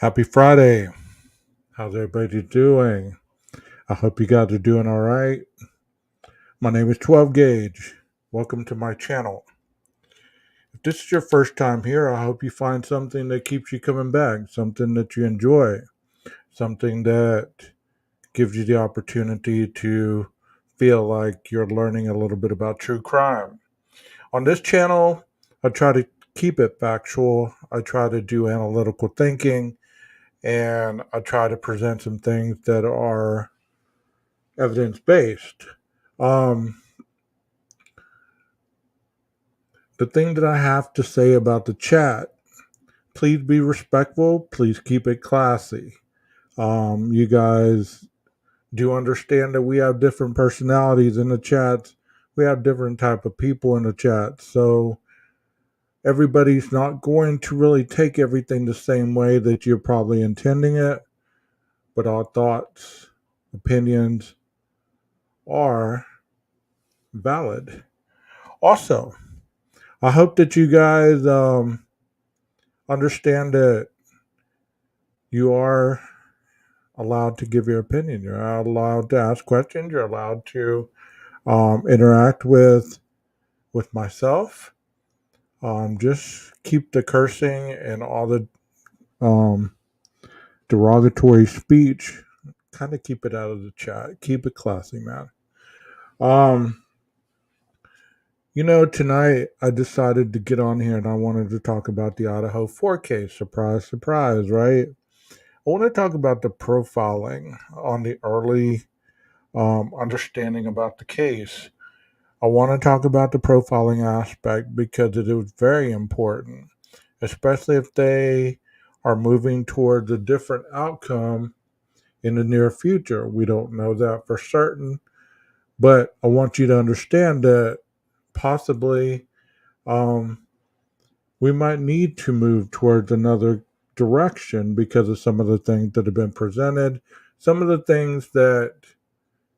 Happy Friday. How's everybody doing? I hope you guys are doing all right. My name is 12 Gauge. Welcome to my channel. If this is your first time here, I hope you find something that keeps you coming back, something that you enjoy, something that gives you the opportunity to feel like you're learning a little bit about true crime. On this channel, I try to keep it factual. I try to do analytical thinking, and I try to present some things that are evidence based. Um, the thing that I have to say about the chat, please be respectful. Please keep it classy. You guys do understand that we have different personalities in the chats. We have different type of people in the chat. So everybody's not going to really take everything the same way that you're probably intending it. But our thoughts, opinions are valid. Also, I hope that you guys understand that you are allowed to give your opinion. You're allowed to ask questions. You're allowed to interact with myself. Just keep the cursing and all the um, derogatory speech. Kind of keep it out of the chat. Keep it classy, man. Um, tonight I decided to get on here and I wanted to talk about the Idaho 4 case. Surprise, surprise, right? I want to talk about the profiling on the early understanding about the case. I want to talk about the profiling aspect because it is very important, especially if they are moving towards a different outcome in the near future. We don't know that for certain, but I want you to understand that possibly um, we might need to move towards another direction because of some of the things that have been presented, some of the things that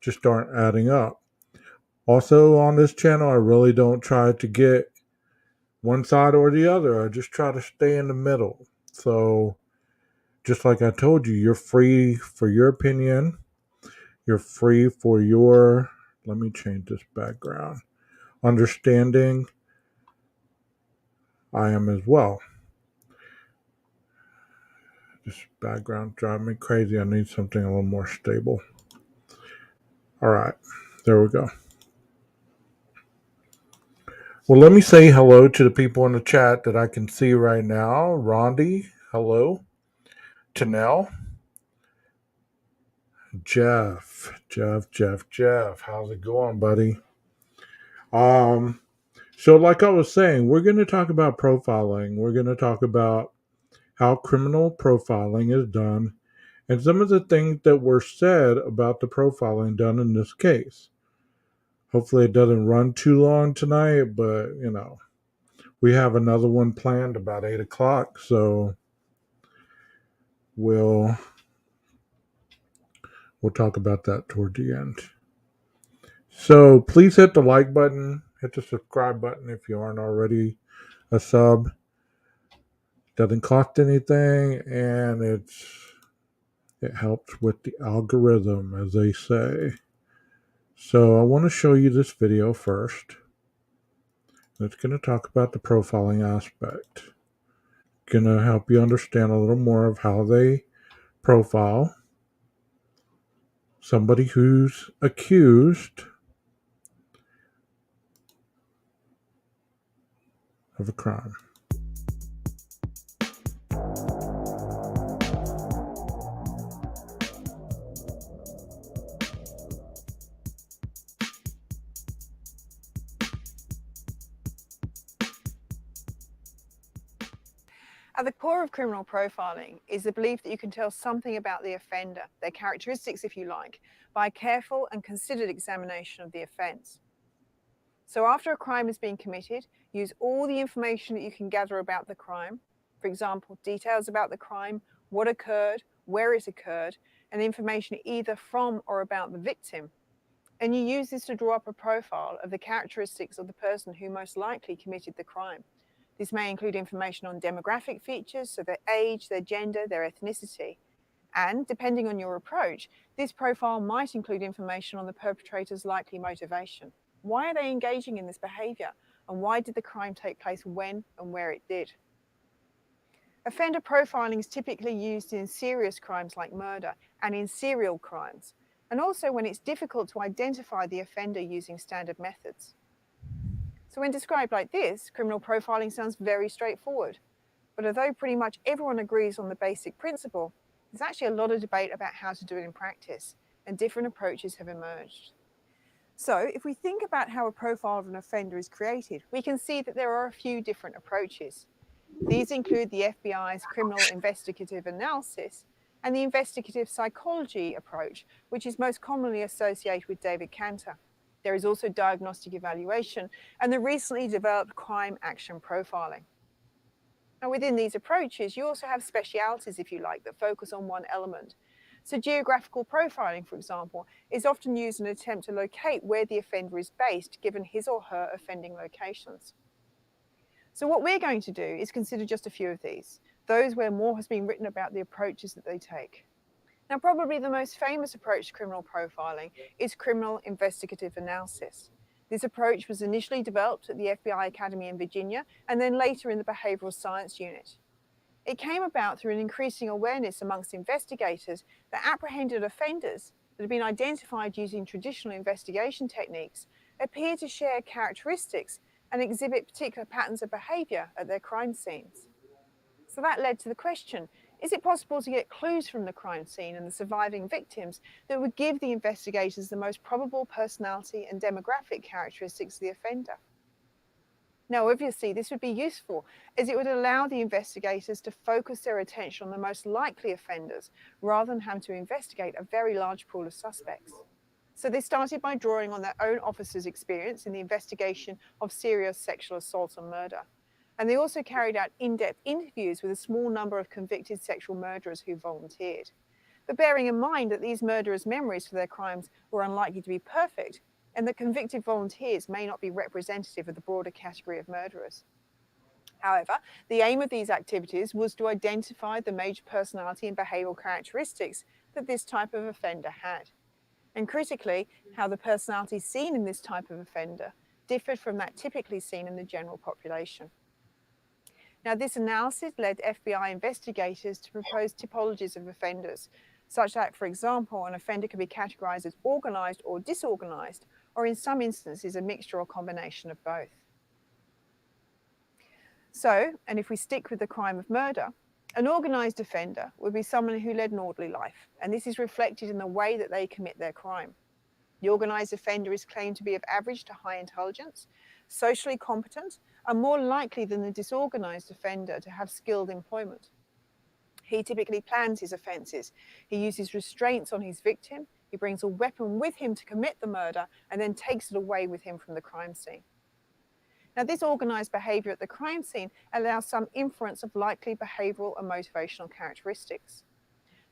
just aren't adding up. Also, on this channel, I really don't try to get one side or the other. I just try to stay in the middle. So, just like I told you, you're free for your opinion. You're free for your, let me change this background, understanding. I am as well. This background driving me crazy. I need something a little more stable. All right, there we go. Well, let me say hello to the people in the chat that I can see right now. Rondi, hello. Tanel, Jeff. How's it going, buddy? Um, so like I was saying, we're going to talk about profiling. We're going to talk about how criminal profiling is done and some of the things that were said about the profiling done in this case. Hopefully it doesn't run too long tonight, but we have another one planned about 8 o'clock, so we'll talk about that toward the end. So please hit the like button, hit the subscribe button if you aren't already a sub. Doesn't cost anything, and it helps with the algorithm, as they say. So I want to show you this video first. It's going to talk about the profiling aspect. Going to help you understand a little more of how they profile somebody who's accused of a crime. At the core of criminal profiling is the belief that you can tell something about the offender, their characteristics if you like, by a careful and considered examination of the offence. So after a crime has been committed, use all the information that you can gather about the crime, for example, details about the crime, what occurred, where it occurred, and information either from or about the victim. And you use this to draw up a profile of the characteristics of the person who most likely committed the crime. This may include information on demographic features, so their age, their gender, their ethnicity. And depending on your approach, this profile might include information on the perpetrator's likely motivation. Why are they engaging in this behavior? And why did the crime take place when and where it did? Offender profiling is typically used in serious crimes like murder and in serial crimes, and also when it's difficult to identify the offender using standard methods. So when described like this, criminal profiling sounds very straightforward. But although pretty much everyone agrees on the basic principle, there's actually a lot of debate about how to do it in practice, and different approaches have emerged. So if we think about how a profile of an offender is created, we can see that there are a few different approaches. These include the FBI's criminal investigative analysis and the investigative psychology approach, which is most commonly associated with David Cantor. There is also diagnostic evaluation and the recently developed crime action profiling. Now, within these approaches, you also have specialities, if you like, that focus on one element. So geographical profiling, for example, is often used in an attempt to locate where the offender is based, given his or her offending locations. So what we're going to do is consider just a few of these, those where more has been written about the approaches that they take. Now, probably the most famous approach to criminal profiling is criminal investigative analysis. This approach was initially developed at the FBI Academy in Virginia and then later in the Behavioral Science Unit. It came about through an increasing awareness amongst investigators that apprehended offenders that had been identified using traditional investigation techniques appear to share characteristics and exhibit particular patterns of behavior at their crime scenes. So that led to the question, is it possible to get clues from the crime scene and the surviving victims that would give the investigators the most probable personality and demographic characteristics of the offender? Now, obviously, this would be useful as it would allow the investigators to focus their attention on the most likely offenders rather than having to investigate a very large pool of suspects. So they started by drawing on their own officers' experience in the investigation of serious sexual assault and murder. And they also carried out in-depth interviews with a small number of convicted sexual murderers who volunteered. But bearing in mind that these murderers' memories for their crimes were unlikely to be perfect, and that convicted volunteers may not be representative of the broader category of murderers. However, the aim of these activities was to identify the major personality and behavioral characteristics that this type of offender had. And critically, how the personality seen in this type of offender differed from that typically seen in the general population. Now, this analysis led FBI investigators to propose typologies of offenders, such that, for example, an offender could be categorized as organized or disorganized, or in some instances, a mixture or combination of both. So, and if we stick with the crime of murder, an organized offender would be someone who led an orderly life, and this is reflected in the way that they commit their crime. The organized offender is claimed to be of average to high intelligence, socially competent, and more likely than the disorganized offender to have skilled employment. He typically plans his offenses. He uses restraints on his victim. He brings a weapon with him to commit the murder and then takes it away with him from the crime scene. Now, this organized behavior at the crime scene allows some inference of likely behavioral and motivational characteristics.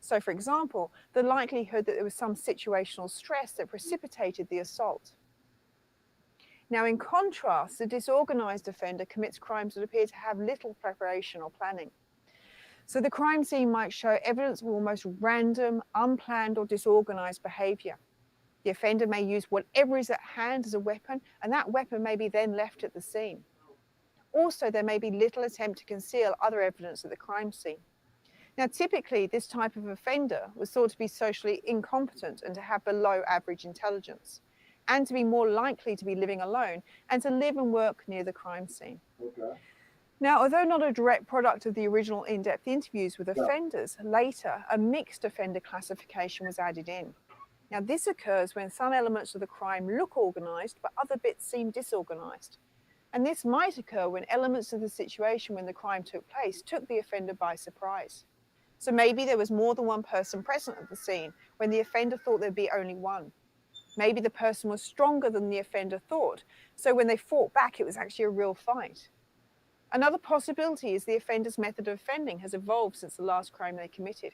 So, for example, the likelihood that there was some situational stress that precipitated the assault. Now, in contrast, the disorganized offender commits crimes that appear to have little preparation or planning. So the crime scene might show evidence of almost random, unplanned, or disorganized behavior. The offender may use whatever is at hand as a weapon, and that weapon may be then left at the scene. Also, there may be little attempt to conceal other evidence at the crime scene. Now, typically, this type of offender was thought to be socially incompetent and to have below average intelligence, and to be more likely to be living alone and to live and work near the crime scene. Okay. Now, although not a direct product of the original in-depth interviews with offenders, later a mixed offender classification was added in. Now, this occurs when some elements of the crime look organized, but other bits seem disorganized. And this might occur when elements of the situation when the crime took place took the offender by surprise. So maybe there was more than one person present at the scene when the offender thought there'd be only one. Maybe the person was stronger than the offender thought, so when they fought back, it was actually a real fight. Another possibility is the offender's method of offending has evolved since the last crime they committed.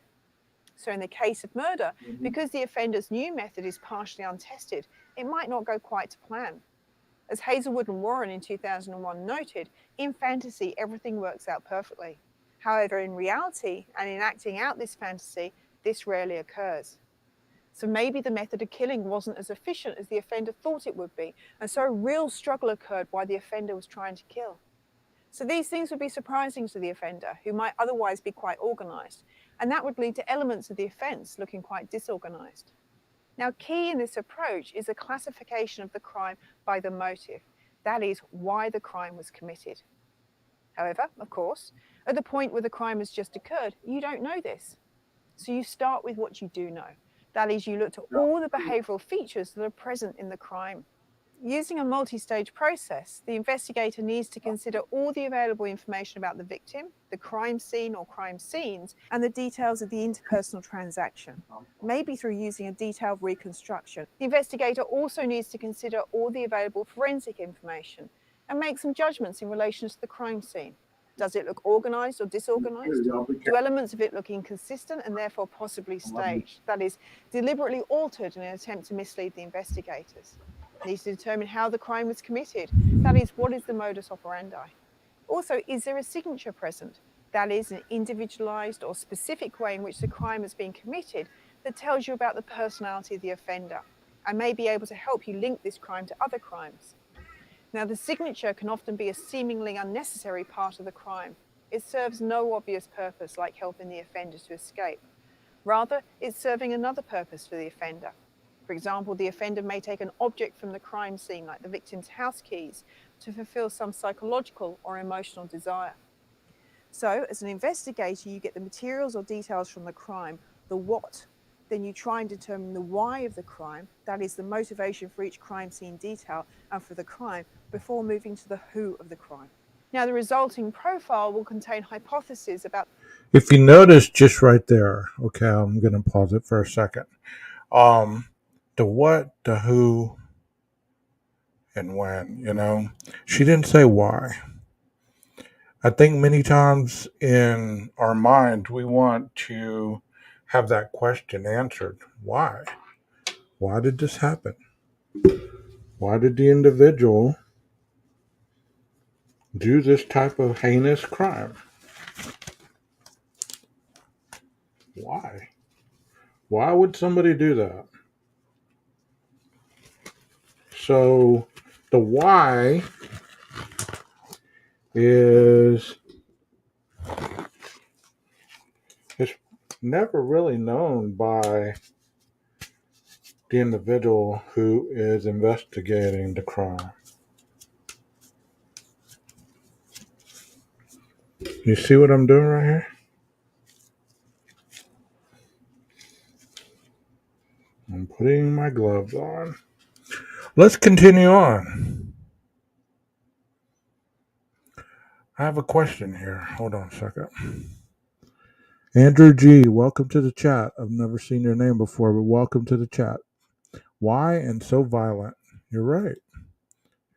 So in the case of murder, because the offender's new method is partially untested, it might not go quite to plan. As Hazelwood and Warren in 2001 noted, in fantasy, everything works out perfectly. However, in reality, and in acting out this fantasy, this rarely occurs. So maybe the method of killing wasn't as efficient as the offender thought it would be, and so a real struggle occurred while the offender was trying to kill. So these things would be surprising to the offender, who might otherwise be quite organized, and that would lead to elements of the offense looking quite disorganized. Now, key in this approach is a classification of the crime by the motive, that is, why the crime was committed. However, of course, at the point where the crime has just occurred, you don't know this. So you start with what you do know. That is, you look at all the behavioral features that are present in the crime. Using a multi-stage process, the investigator needs to consider all the available information about the victim, the crime scene or crime scenes, and the details of the interpersonal transaction, maybe through using a detailed reconstruction. The investigator also needs to consider all the available forensic information and make some judgments in relation to the crime scene. Does it look organized or disorganized? Do elements of it look inconsistent and therefore possibly staged? That is, deliberately altered in an attempt to mislead the investigators. Needs to determine how the crime was committed. That is, what is the modus operandi? Also, is there a signature present? That is, an individualized or specific way in which the crime has been committed that tells you about the personality of the offender and may be able to help you link this crime to other crimes. Now, the signature can often be a seemingly unnecessary part of the crime. It serves no obvious purpose like helping the offender to escape. Rather, it's serving another purpose for the offender. For example, the offender may take an object from the crime scene, like the victim's house keys, to fulfill some psychological or emotional desire. So, as an investigator, you get the materials or details from the crime, the what. Then you try and determine the why of the crime, that is the motivation for each crime scene detail and for the crime, before moving to the who of the crime. Now, the resulting profile will contain hypotheses about. If you notice just right there, okay, I'm going to pause it for a second. The what, the who, and when, she didn't say why. I think many times in our mind, we want to have that question answered. Why? Why did this happen? Why did the individual do this type of heinous crime? Why? Why would somebody do that? So the why is it's never really known by the individual who is investigating the crime. You see what I'm doing right here? I'm putting my gloves on. Let's continue on. I have a question here. Hold on a second. Andrew G., welcome to the chat. I've never seen your name before, but welcome to the chat. Why and so violent? You're right.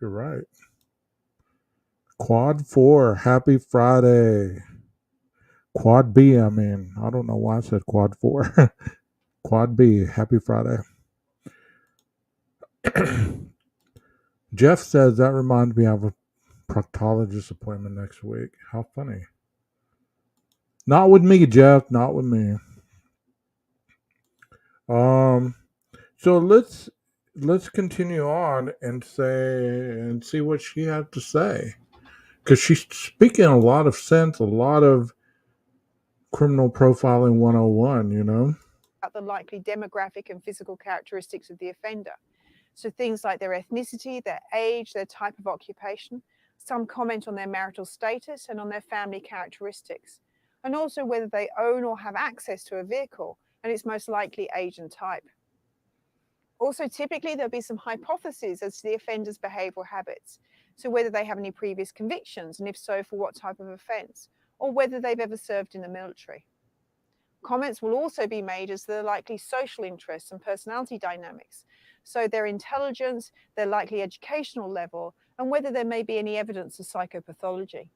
You're right. Quad 4, happy Friday. Quad B, I mean. I don't know why I said Quad 4. Quad B, happy Friday. Jeff says that reminds me of a proctologist appointment next week. How funny. Not with me, Jeff. Not with me. So let's continue on and see what she had to say, because she's speaking a lot of sense, a lot of criminal profiling 101. About the likely demographic and physical characteristics of the offender. So things like their ethnicity, their age, their type of occupation, some comment on their marital status and on their family characteristics, and also whether they own or have access to a vehicle and its most likely age and type. Also, typically, there'll be some hypotheses as to the offender's behavioral habits. So whether they have any previous convictions, and if so, for what type of offense, or whether they've ever served in the military. Comments will also be made as to the likely social interests and personality dynamics, so their intelligence, their likely educational level, and whether there may be any evidence of psychopathology.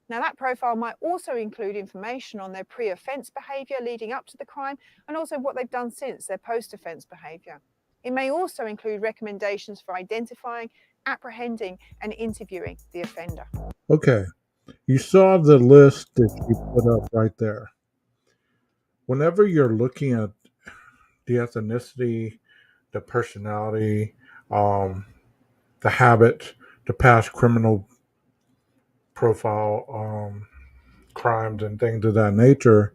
Now, that profile might also include information on their pre-offense behavior leading up to the crime, and also what they've done since, their post-offense behavior. It may also include recommendations for identifying apprehending and interviewing the offender. Okay. You saw the list that you put up right there. Whenever you're looking at the ethnicity, the personality, um, the habits, the past criminal profile, crimes, and things of that nature,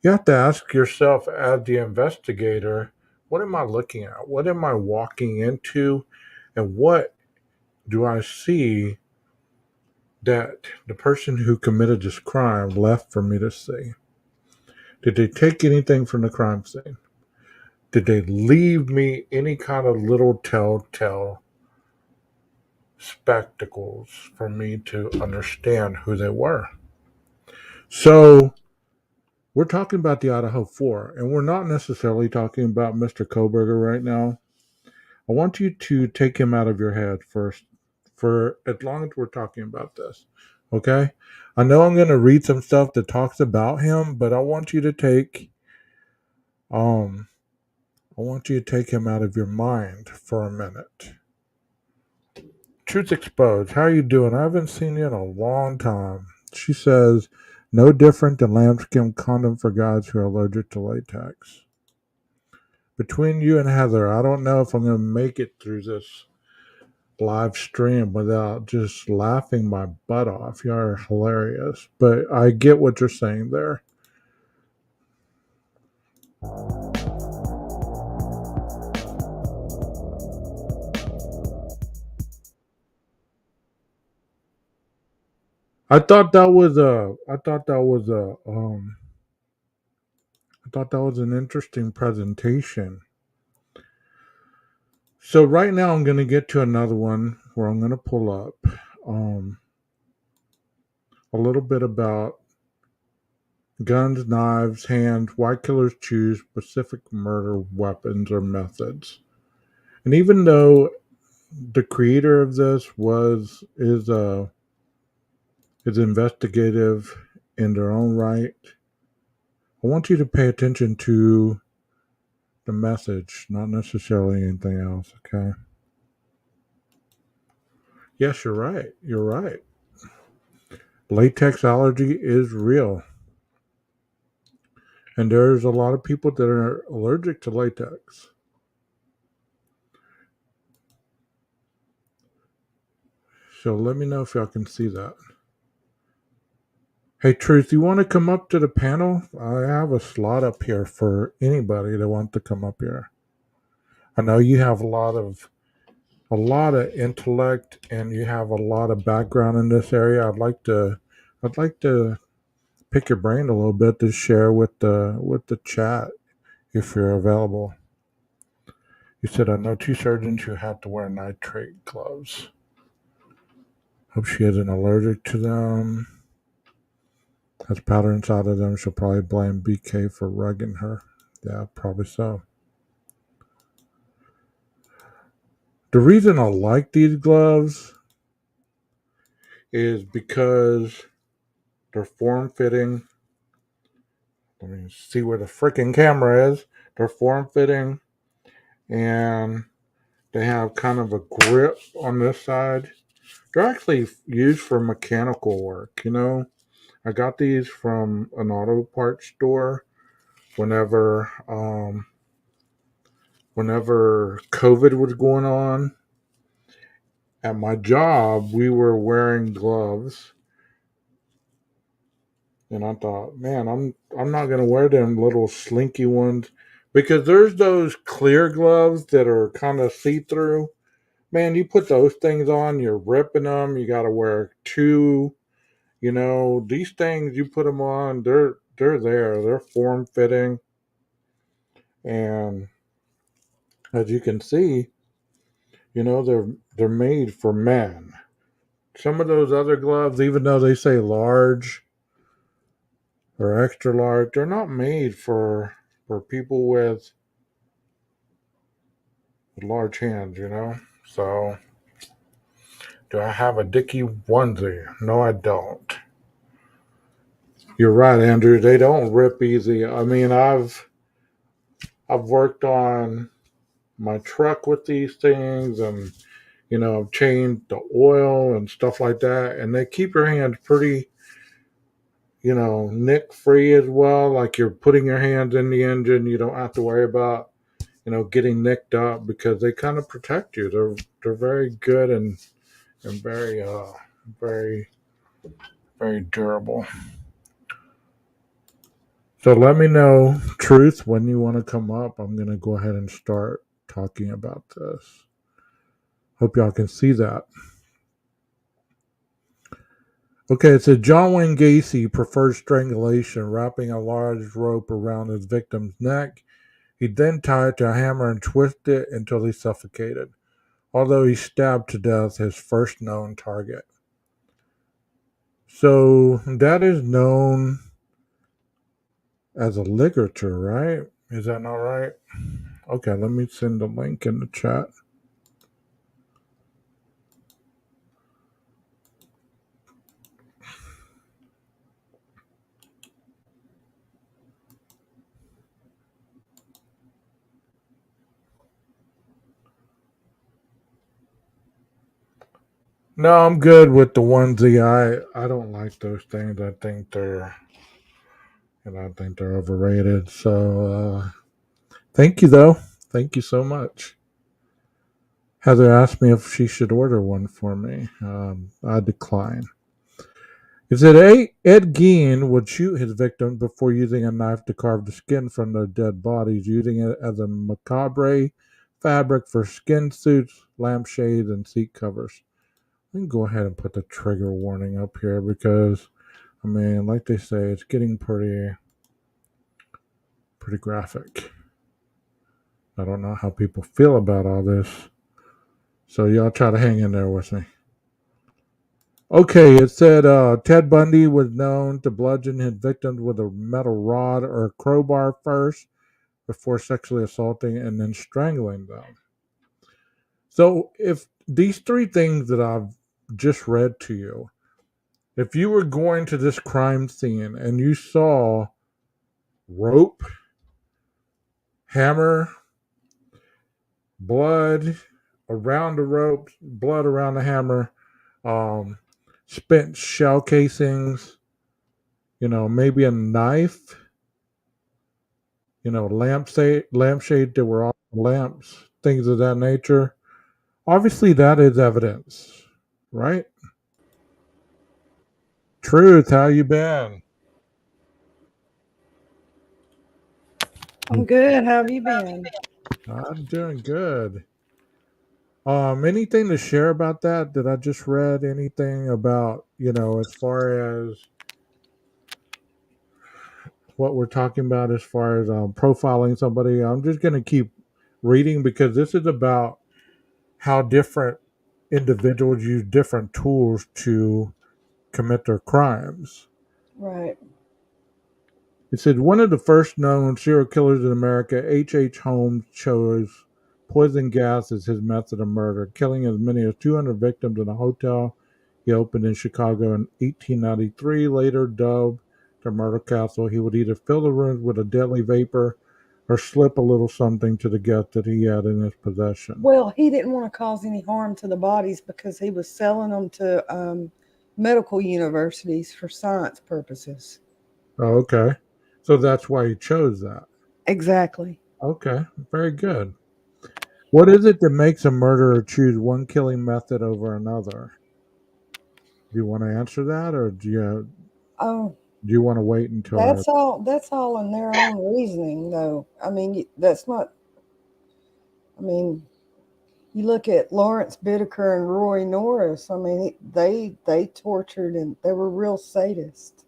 you have to ask yourself as the investigator, what am I looking at? What am I walking into? And what do I see that the person who committed this crime left for me to see? Did they take anything from the crime scene? Did they leave me any kind of little telltale spectacles for me to understand who they were? So we're talking about the Idaho 4, and we're not necessarily talking about Mr. Koberger right now. I want you to take him out of your head first for as long as we're talking about this. Okay? I know I'm going to read some stuff that talks about him, but um I want you to take him out of your mind for a minute. Truth exposed. How are you doing? I haven't seen you in a long time. She says, no different than lambskin condom for guys who are allergic to latex. Between you and Heather, I don't know if I'm going to make it through this live stream without just laughing my butt off. You are hilarious. But I get what you're saying there. I thought that was an interesting presentation. So right now I'm going to get to another one where I'm going to pull up um, a little bit about guns, knives, hands, why killers choose specific murder weapons or methods. And even though the creator of this is investigative in their own right, I want you to pay attention to the message, not necessarily anything else. Okay. Yes, you're right. You're right. Latex allergy is real. And there's a lot of people that are allergic to latex. So let me know if y'all can see that. Hey, Truth, you want to come up to the panel? I have a slot up here for anybody that wants to come up here. I know you have a lot of intellect and you have a lot of background in this area. I'd like to pick your brain a little bit to share with the chat if you're available. You said I know two surgeons who had to wear nitrate gloves. Hope she isn't allergic to them. Has powder inside of them. She'll probably blame BK for rugging her. Yeah, probably so. The reason I like these gloves is because they're form fitting. Let me see where the freaking camera is. They're form fitting and they have kind of a grip on this side. They're actually used for mechanical work, you know. I got these from an auto parts store whenever whenever COVID was going on. At my job, we were wearing gloves, and I thought, man, I'm not gonna wear them little slinky ones because there's those clear gloves that are kind of see through. Man, you put those things on, you're ripping them. You got to wear two. You know, these things you put them on, they're there. They're form fitting, and as you can see, you know they're made for men. Some of those other gloves, even though they say large or extra large, they're not made for people with large hands, you know. So, do I have a Dickie onesie? No, I don't. You're right, Andrew. They don't rip easy. I mean, I've worked on my truck with these things, and change the oil and stuff like that, and they keep your hands pretty, nick free as well. Like you're putting your hands in the engine, you don't have to worry about getting nicked up because they kind of protect you. They're very good and very very very durable. So let me know, Truth, when you want to come up. I'm gonna go ahead and start talking about this. Hope y'all can see that. Okay, it says John Wayne Gacy preferred strangulation, wrapping a large rope around his victim's neck. He then tied it to a hammer and twisted it until he suffocated, although he stabbed to death his first known target. So that is known as a ligature, right? Is that not right? Okay, let me send the link in the chat. No, I'm good with the onesie. I don't like those things. I think they're overrated. So thank you though. Thank you so much. Heather asked me if she should order one for me. I decline. It said Ed Gein would shoot his victim before using a knife to carve the skin from their dead bodies, using it as a macabre fabric for skin suits, lampshades, and seat covers. We can go ahead and put the trigger warning up here because, I mean, like they say, it's getting pretty graphic. I don't know how people feel about all this, so y'all try to hang in there with me. Okay, it said Ted Bundy was known to bludgeon his victims with a metal rod or a crowbar first before sexually assaulting and then strangling them. So, if these three things that I've just read to you, if you were going to this crime scene and you saw rope, hammer, blood around the rope, blood around the hammer, um, spent shell casings, maybe a knife, lampshade that were off lamps, things of that nature. Obviously, that is evidence, right? Truth, how you been? I'm good. How have you been? I'm doing good. Anything to share about that? Did I just read anything about as far as what we're talking about as far as profiling somebody? I'm just gonna keep reading because this is about how different individuals use different tools to commit their crimes. Right. It said one of the first known serial killers in America, H. Holmes, chose poison gas as his method of murder, killing as many as 200 victims in a hotel he opened in Chicago in 1893. Later dubbed the Murder Castle, he would either fill the rooms with a deadly vapor or slip a little something to the guests that he had in his possession. Well, he didn't want to cause any harm to the bodies because he was selling them to medical universities for science purposes. Oh, okay. So that's why he chose that. Exactly. Okay, very good. What is it that makes a murderer choose one killing method over another? Do you want to answer that, or Oh, do you want to wait until I? that's all. That's all in their own reasoning, though. I mean, that's not. I mean, you look at Lawrence Bittaker and Roy Norris. I mean, they tortured and they were real sadists.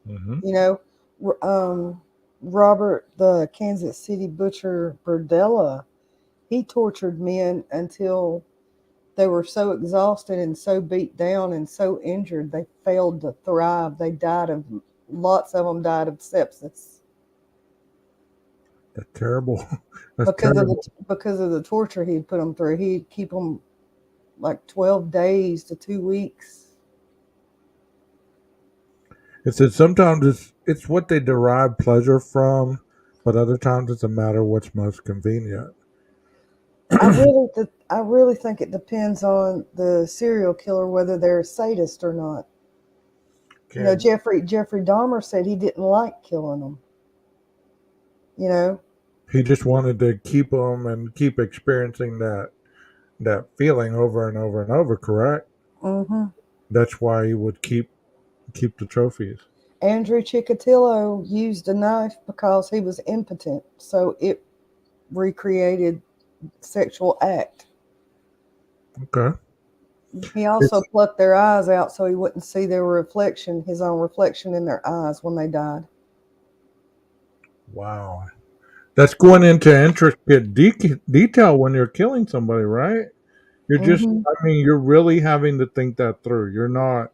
Mm-hmm. You know, Robert the Kansas City butcher Berdella, he tortured men until they were so exhausted and so beat down and so injured they failed to thrive. They died of Lots of them died of sepsis That's terrible. That's terrible. because of the torture he'd put them through. He'd keep them like 12 days to 2 weeks. It says sometimes it's what they derive pleasure from, but other times it's a matter of what's most convenient. I really think it depends on the serial killer whether they're a sadist or not. You know, Can Jeffrey Dahmer said he didn't like killing them. You know. he just wanted to keep them and keep experiencing that feeling over and over and over, correct? Mm-hmm. That's why he would keep the trophies. Andrew Chikatilo used a knife because he was impotent, so it recreated sexual act. Okay. He also It's plucked their eyes out so he wouldn't see their reflection, his own reflection in their eyes when they died. wow. That's going into intricate detail when you're killing somebody, right? You're just, Hmm. I mean, you're really having to think that through. You're not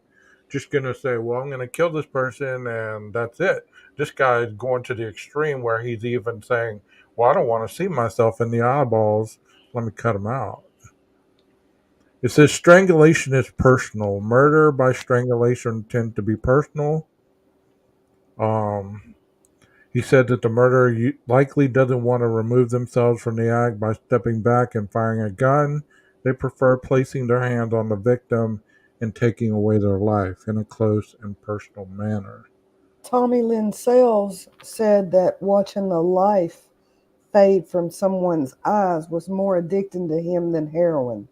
just going to say, well, I'm going to kill this person and that's it. This guy is going to the extreme where he's even saying, well, I don't want to see myself in the eyeballs. Let me cut him out. It says strangulation is personal. Murder by strangulation tend to be personal. Um, he said that the murderer likely doesn't want to remove themselves from the act by stepping back and firing a gun. They prefer placing their hand on the victim and taking away their life in a close and personal manner. Tommy Lynn Sells said that watching the life fade from someone's eyes was more addicting to him than heroin.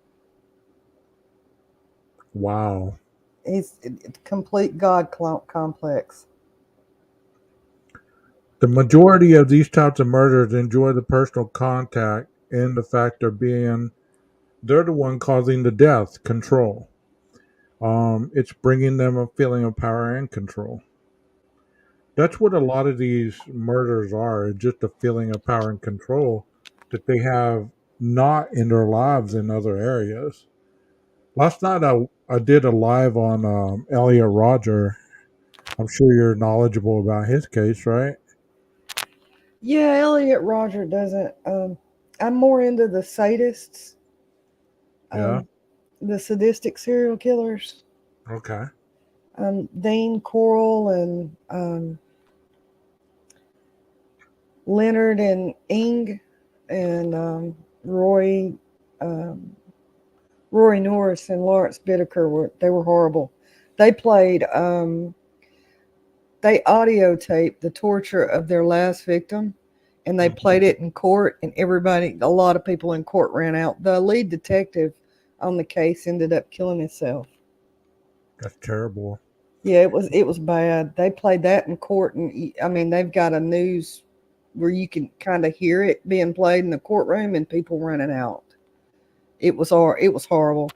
Wow. He's complete God complex. The majority of these types of murders enjoy the personal contact and the fact of being they're the one causing the death control. It's bringing them a feeling of power and control. That's what a lot of these murders are, just a feeling of power and control that they have not in their lives in other areas. Last night I did a live on Elliot Rodger. I'm sure you're knowledgeable about his case, right? Yeah, Elliot Roger doesn't. I'm more into the sadists, Yeah. um, the sadistic serial killers. Okay. Dean Coral and Leonard and Ing and um, Roy Norris and Lawrence Bittaker were horrible. They played they audio taped the torture of their last victim and they Mhm. played it in court and a lot of people in court ran out. The lead detective on the case ended up killing himself. That's terrible. Yeah, it was bad. They played that in court and I mean they've got a news where you can kind of hear it being played in the courtroom and people running out. It was horrible.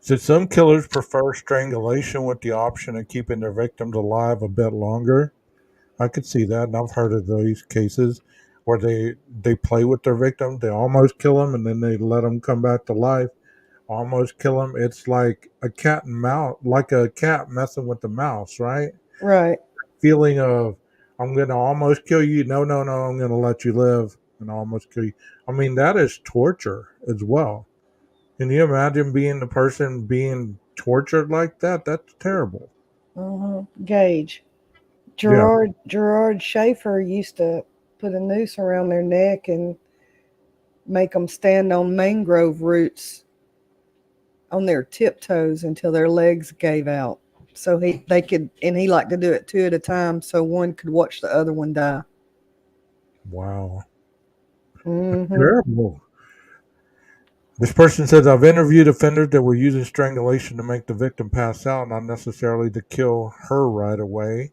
So some killers prefer strangulation with the option of keeping their victims alive a bit longer. I could see that, and I've heard of those cases where they play with their victim. They almost kill them, and then they let them come back to life. Almost kill them. It's like a cat and mouse, like a cat messing with the mouse, right? Right. Feeling of I'm gonna almost kill you. No, no, no. I'm gonna let you live and almost kill you. I mean, that is torture as well. Can you imagine being the person being tortured like that? That's terrible. Gage. Yeah. Gerard Schaefer used to put a noose around their neck and make them stand on mangrove roots on their tiptoes until their legs gave out. So he liked to do it two at a time so one could watch the other one die. Wow. Hmm. Terrible. This person says, I've interviewed offenders that were using strangulation to make the victim pass out, not necessarily to kill her right away,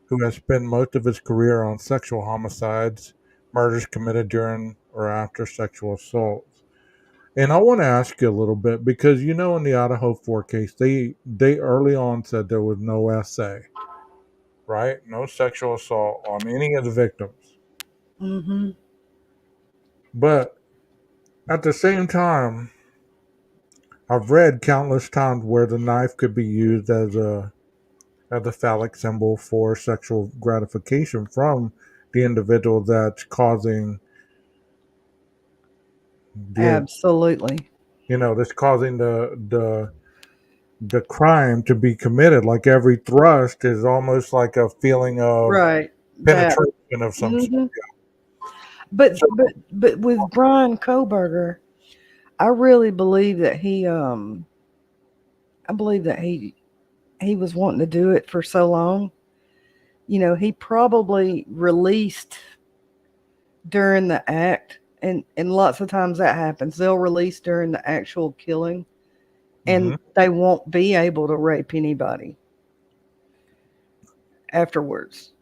who has spent most of his career on sexual homicides, murders committed during or after sexual assaults. And I want to ask you a little bit because you know in the Idaho 4 case, they early on said there was no SA, right? No sexual assault on any of the victims. Hmm. But at the same time, I've read countless times where the knife could be used as a phallic symbol for sexual gratification from the individual that's causing the Absolutely. that's causing the crime to be committed. Like every thrust is almost like a feeling of Right. That. penetration of some sort. Hmm. But So, but with Brian Koberger, I really believe that I believe that he was wanting to do it for so long. You know, he probably released during the act, and lots of times that happens. They'll release during the actual killing, mhm, and they won't be able to rape anybody afterwards.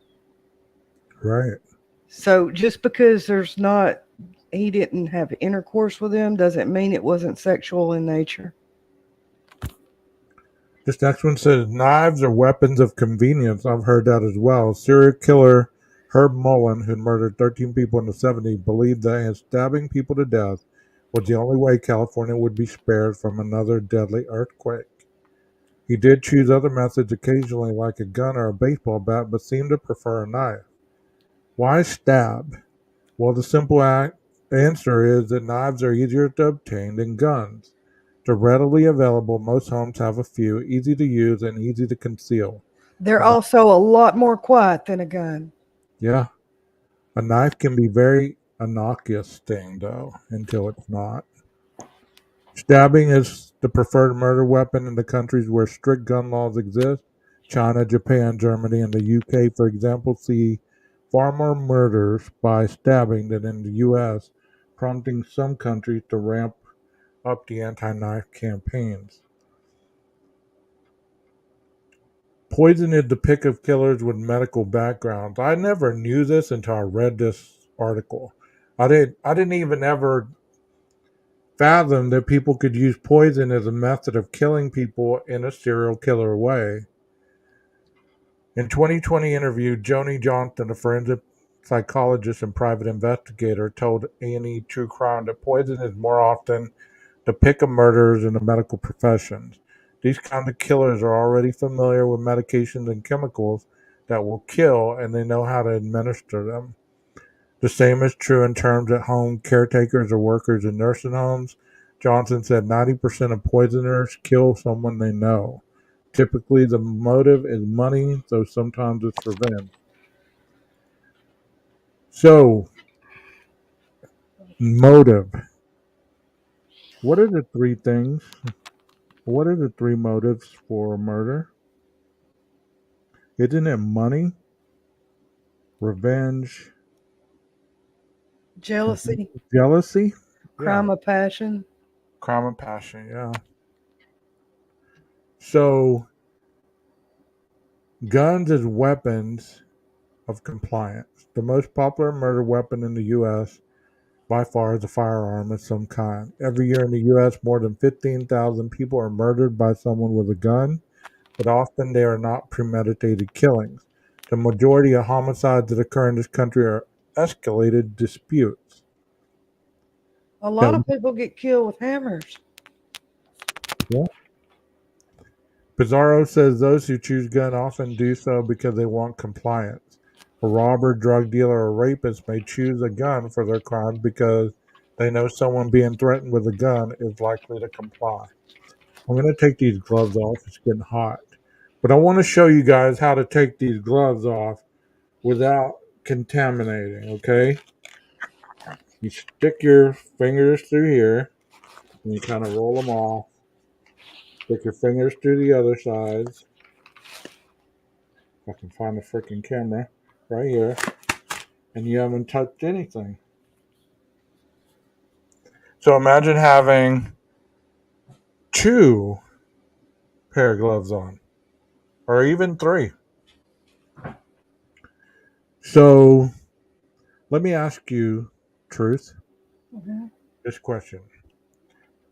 right. So just because he didn't have intercourse with them doesn't mean it wasn't sexual in nature. This next one says knives are weapons of convenience. I've heard that as well. Serial killer Herb Mullen, who murdered 13 people in the 70s, believed that stabbing people to death was the only way California would be spared from another deadly earthquake. He did choose other methods occasionally, like a gun or a baseball bat, but seemed to prefer a knife. Why stab? Well, the simple answer is that knives are easier to obtain than guns. They're readily available. Most homes have a few, easy to use and easy to conceal. They're A kni- also a lot more quiet than a gun. yeah, a knife can be very innocuous thing though, until it's not. Stabbing is the preferred murder weapon in the countries where strict gun laws exist. China, Japan, Germany, and the UK, for example, see far more murders by stabbing than in the US, prompting some countries to ramp up the anti-knife campaigns. Poison is the pick of killers with medical backgrounds. I never knew this until I read this article. I didn't even ever fathom that people could use poison as a method of killing people in a serial killer way. In 2020 interview, Joni Johnston, a forensic psychologist and private investigator, told A&E True Crime that poison is more often the pick of murderers in the medical professions. These kinds of killers are already familiar with medications and chemicals that will kill, and they know how to administer them. The same is true in terms at home caretakers or workers in nursing homes. Johnson said 90% of poisoners kill someone they know. Typically, the motive is money, though sometimes it's revenge. So, motive. What are the three things? What are the three motives for murder? Isn't it money, revenge, and Jealousy, jealousy? Yeah, crime of passion. crime and passion. Yeah. So, guns as weapons of compliance. The most popular murder weapon in the U.S. by far is a firearm of some kind. Every year in the U.S., more than 15,000 people are murdered by someone with a gun, but often they are not premeditated killings. The majority of homicides that occur in this country are escalated disputes. A lot That of people get killed with hammers. yeah. Pizarro says those who choose gun often do so because they want compliance. A robber, drug dealer, or rapist may choose a gun for their crime because they know someone being threatened with a gun is likely to comply. I'm going to take these gloves off. It's getting hot. But I want to show you guys how to take these gloves off without contaminating, okay? You stick your fingers through here and you kind of roll them off. Stick your fingers through the other sides. If I can find the freaking camera right here. And you haven't touched anything. So imagine having two pair of gloves on, or even three. So let me ask you, Truth, Mhm. this question.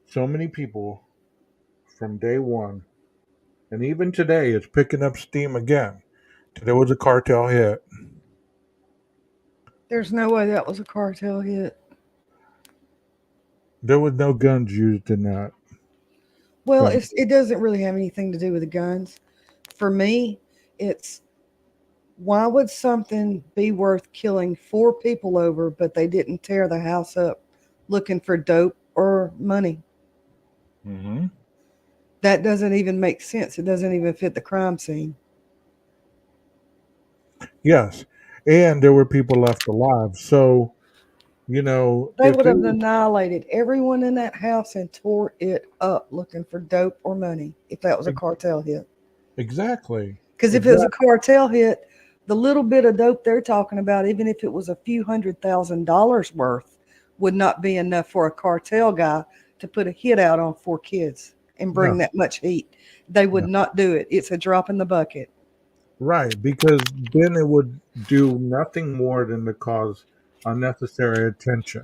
So many people from day one, and even today, it's picking up steam again. There was a cartel hit. There's no way that was a cartel hit. There was no guns used in that Well, film. it doesn't really have anything to do with the guns. For me, it's why would something be worth killing four people over, but they didn't tear the house up looking for dope or money? Mm-hmm. That doesn't even make sense. It doesn't even fit the crime scene. Yes, and there were people left alive. So They if would it have was annihilated everyone in that house and tore it up looking for dope or money if that was a ex- cartel hit. exactly, Because if it was a exactly, cartel hit, the little bit of dope they're talking about, even if it was a few $100,000 worth, would not be enough for a cartel guy to put a hit out on 4 kids and bring no, that much heat. They would no, not do it. It's a drop in the bucket. right, because then it would do nothing more than to cause unnecessary attention.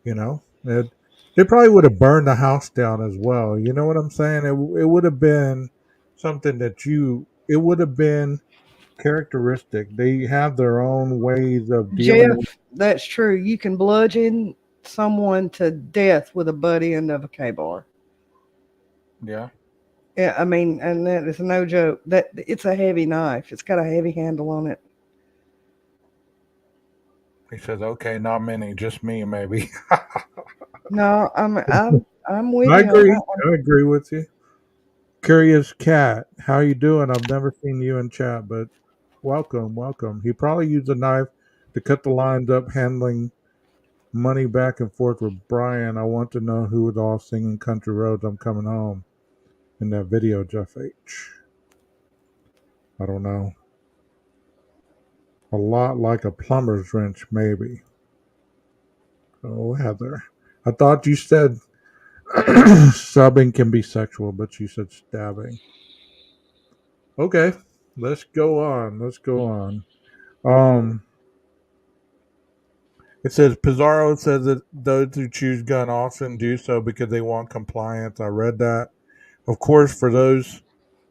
It probably would have burned the house down as well. You know what I'm saying? It would have been something that it would have been characteristic. They have their own ways of dealing with. Jeff, that's true. You can bludgeon someone to death with a butt end of a K bar. Yeah. Yeah, I mean, and that is no joke. That it's a heavy knife. It's got a heavy handle on it. He says, "Okay, not many, just me, maybe." No, I'm with I you on that agree. one. I agree with you. Curious cat, how you doing? I've never seen you in chat, but welcome, welcome. He probably used a knife to cut the lines up, handling money back and forth with Brian. I want to know who was all singing "Country Roads." I'm coming home in that video, Jeff H. I don't know. A lot like a plumber's wrench, maybe. Oh, Heather. I thought you said subbing can be sexual, but you said stabbing. Okay, let's go on. Let's go on. Um, it says Pizarro says that those who choose gun often do so because they want compliance. I read that. Of course, for those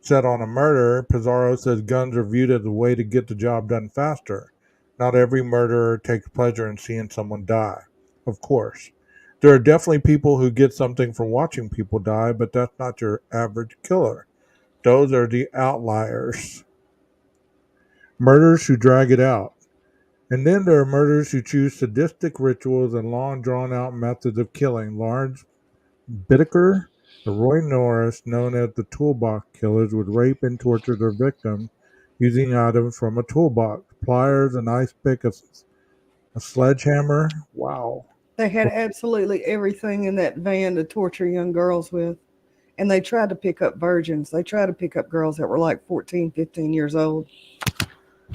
set on a murder, Pizarro says guns are viewed as a way to get the job done faster. Not every murderer takes pleasure in seeing someone die. Of course. There are definitely people who get something from watching people die, but that's not your average killer. Those are the outliers. Murderers who drag it out. And then there are murderers who choose sadistic rituals and long drawn out methods of killing. Lawrence Bittaker and Roy Norris, known as the Toolbox Killers, would rape and torture their victims using items from a toolbox: pliers, an ice pick, a sledgehammer. Wow. They had absolutely everything in that van to torture young girls with. And they tried to pick up virgins. They tried to pick up girls that were like 14, 15 years old.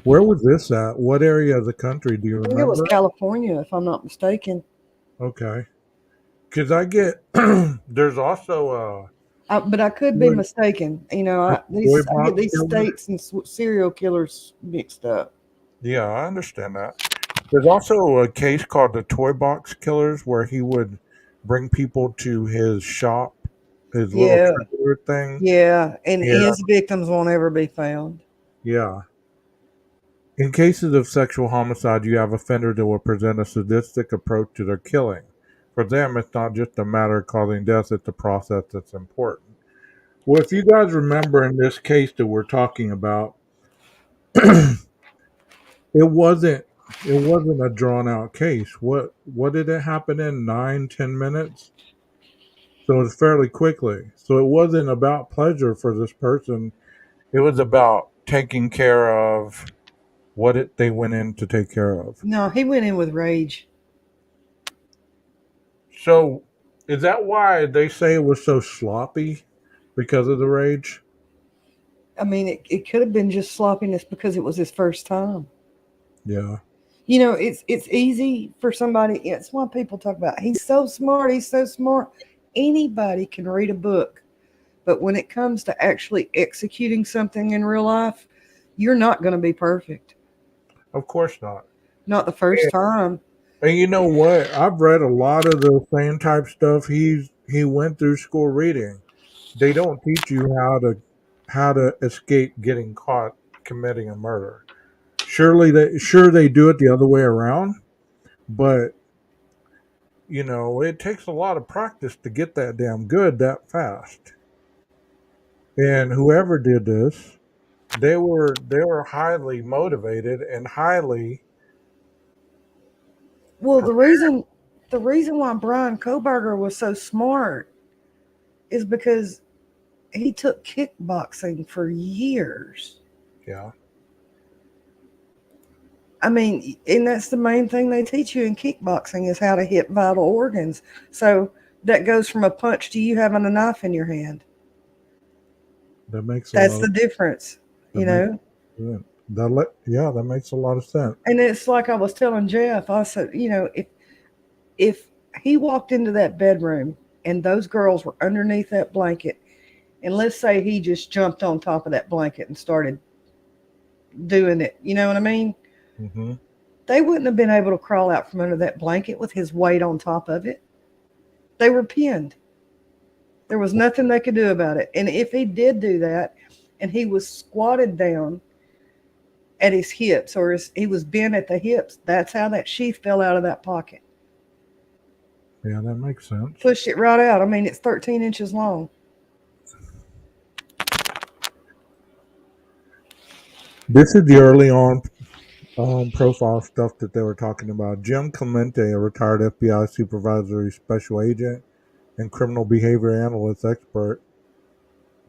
Where was this at? What area of the country? Do you I think it was remember? California, if I'm not mistaken. Okay. Because I get, there's also But I could be mistaken. a toy I get box these killer. states and serial killers mixed up. Yeah, I understand that. There's also a case called the Toy Box Killers where he would bring people to his shop, his little Yeah, trailer thing. yeah, and Yeah, his victims won't ever be found. yeah. In cases of sexual homicide, you have offenders that will present a sadistic approach to their killing. For them, it's not just a matter of causing death, it's a process that's important. Well, if you guys remember in this case that we're talking about, it wasn't it wasn't a drawn out case. What did it happen in 9, 10 minutes? So it's fairly quickly. So it wasn't about pleasure for this person. It was about taking care of they went in to take care of. No, he went in with rage. So is that why they say it was so sloppy? Because of the rage? I mean, it could have been just sloppiness because it was his first time. Yeah. It's easy for somebody. It's why people talk about he's so smart. He's so smart. Anybody can read a book, but when it comes to actually executing something in real life, you're not going to be perfect. Of course not. Not the first time. And you know what? I've read a lot of the same type stuff he went through school reading. They don't teach you how to escape getting caught committing a murder. Sure they do it the other way around, but it takes a lot of practice to get that damn good that fast. And whoever did this, they were highly motivated and highly Well, the reason why Brian Koberger was so smart is because he took kickboxing for years. yeah. I mean, and that's the main thing they teach you in kickboxing is how to hit vital organs. So that goes from a punch to you having a knife in your hand. That makes a That's lot the of difference, that you makes know? sense. Yeah, that makes a lot of sense. And it's like I was telling Jeff, I said, if he walked into that bedroom and those girls were underneath that blanket, and let's say he just jumped on top of that blanket and started doing it, you know what I mean? Hmm. They wouldn't have been able to crawl out from under that blanket with his weight on top of it. They were pinned. There was nothing they could do about it. And if he did do that and he was squatted down at his hips or he was bent at the hips, that's how that sheath fell out of that pocket. Yeah, that makes sense. Pushed it right out. I mean, it's 13 inches long. This is the early on profile stuff that they were talking about. Jim Clemente, a retired FBI supervisory special agent and criminal behavior analyst expert,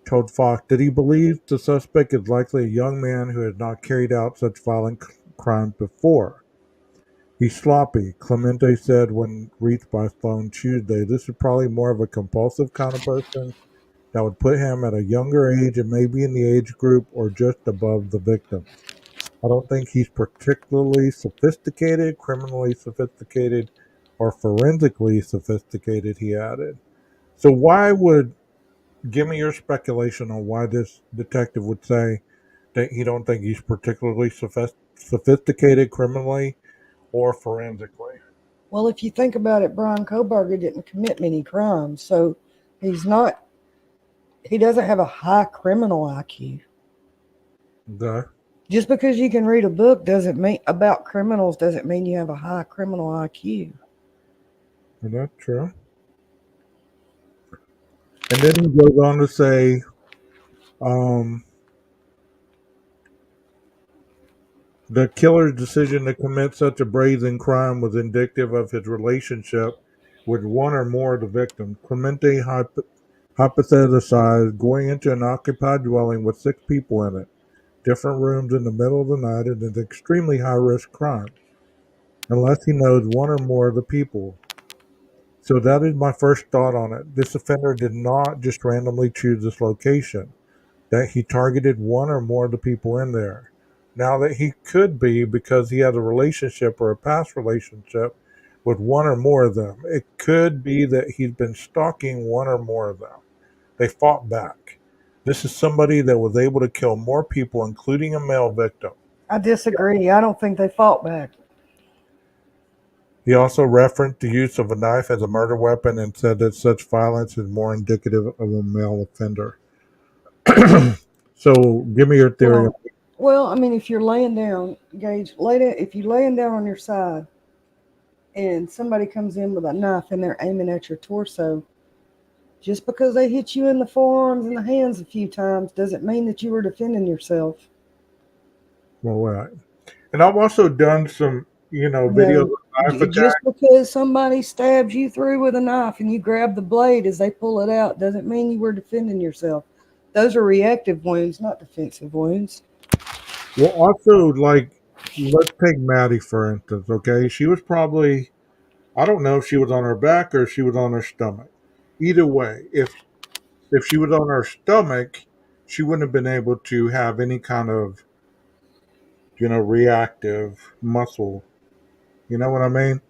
told Fox that he believes the suspect is likely a young man who has not carried out such violent crimes before. He's sloppy, Clemente said when reached by phone Tuesday. This is probably more of a compulsive kind of person that would put him at a younger age and maybe in the age group or just above the victims. I don't think he's particularly sophisticated, criminally sophisticated, or forensically sophisticated, he added. So, give me your speculation on why this detective would say that he don't think he's particularly sophisticated criminally or forensically. Well, if you think about it, Brian Koberger didn't commit many crimes, so he's not. He doesn't have a high criminal IQ. Okay. Just because you can read a book doesn't mean about criminals doesn't mean you have a high criminal IQ. Is that true? And then he goes on to say, um, the killer's decision to commit such a brazen crime was indicative of his relationship with one or more of the victims. Clemente hypothesized going into an occupied dwelling with 6 people in it, different rooms in the middle of the night, is an extremely high risk crime, unless he knows one or more of the people. So that is my first thought on it. This offender did not just randomly choose this location, that he targeted one or more of the people in there. Now that he could be because he had a relationship or a past relationship with one or more of them. It could be that he's been stalking one or more of them. They fought back. This is somebody that was able to kill more people, including a male victim. I disagree. I don't think they fought back. He also referenced the use of a knife as a murder weapon and said that such violence is more indicative of a male offender. So, give me your theory. Well, well, I mean, if you're laying down, Gage, lay down. If you're laying down on your side and somebody comes in with a knife and they're aiming at your torso, just because they hit you in the forearms and the hands a few times doesn't mean that you were defending yourself. Well, right. And I've also done some, You videos know, of knife just attacks. because somebody stabs you through with a knife and you grab the blade as they pull it out doesn't mean you were defending yourself. Those are reactive wounds, not defensive wounds. Well, also, like, let's take Maddie, for instance, okay? She was probably, I don't know if she was on her back or if she was on her stomach. Either way, if she was on her stomach, she wouldn't have been able to have any kind of, reactive muscle. You know what I mean?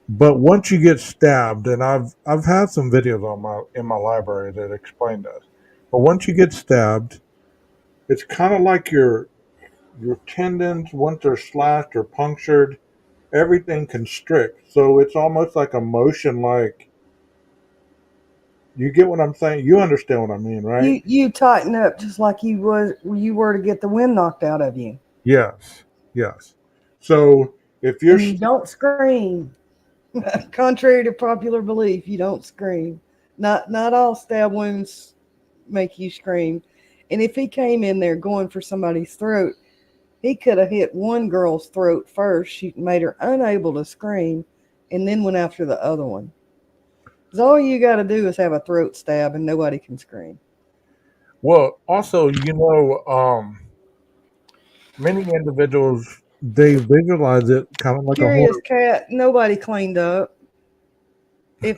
But once you get stabbed, and I've had some videos on my in my library that explain this. But once you get stabbed, it's kind of like your tendons, once they're slashed or punctured, everything constricts. So it's almost like a motion. Like, you get what I'm saying? You understand what I mean, right? You tighten up just like you were to get the wind knocked out of you, Yes, yes. So if you're and you don't scream. Contrary to popular belief, you don't scream. Not all stab wounds make you scream. And if he came in there going for somebody's throat, he could have hit one girl's throat first. She made her unable to scream, and then went after the other one. Because all you got to do is have a throat stab, and nobody can scream. well, also, many individuals. they visualize it kind of like a Curious horror. cat. Nobody cleaned up. If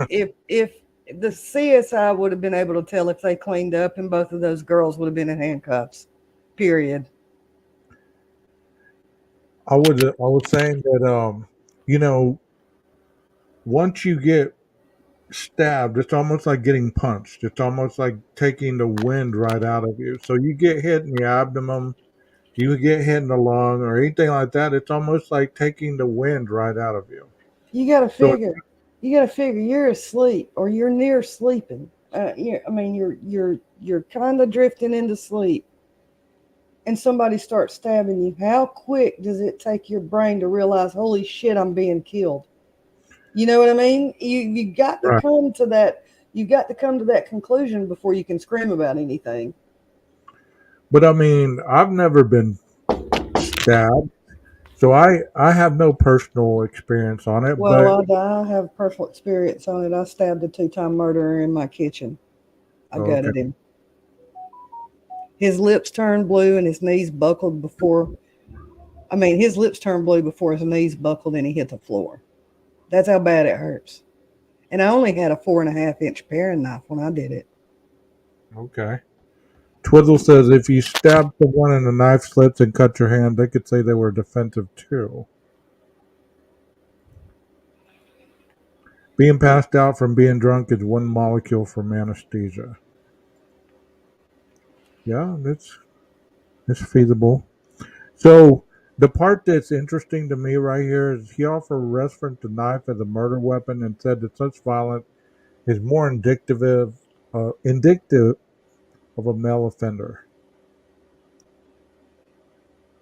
the CSI would have been able to tell if they cleaned up, and both of those girls would have been in handcuffs. Period. I was saying that you know, once you get stabbed, it's almost like getting punched. It's almost like taking the wind right out of you. So you get hit in the abdomen, you get hit in the lung, or anything like that. It's almost like taking the wind right out of you. You got to So figure. You got to figure you're asleep or you're near sleeping. I mean, you're kind of drifting into sleep, and somebody starts stabbing you. How quick does it take your brain to realize, holy shit, I'm being killed? You know what I mean? You got to right. come to that. You got to come to that conclusion before you can scream about anything. But I mean, I've never been stabbed, so I have no personal experience on it. Well, But I have personal experience on it. I stabbed a two-time murderer in my kitchen. I okay, gutted him. His lips turned blue and his knees buckled before. I mean, his lips turned blue before his knees buckled and he hit the floor. That's how bad it hurts. And I only had a 4.5 inch paring knife when I did it. okay. Twizzle says if you stab someone and the knife slips and cut your hand, they could say they were defensive too. Being passed out from being drunk is one molecule from anesthesia. Yeah, it's feasible. So the part that's interesting to me right here is he also referenced the knife as a murder weapon and said that such violence is more indicative of a male offender.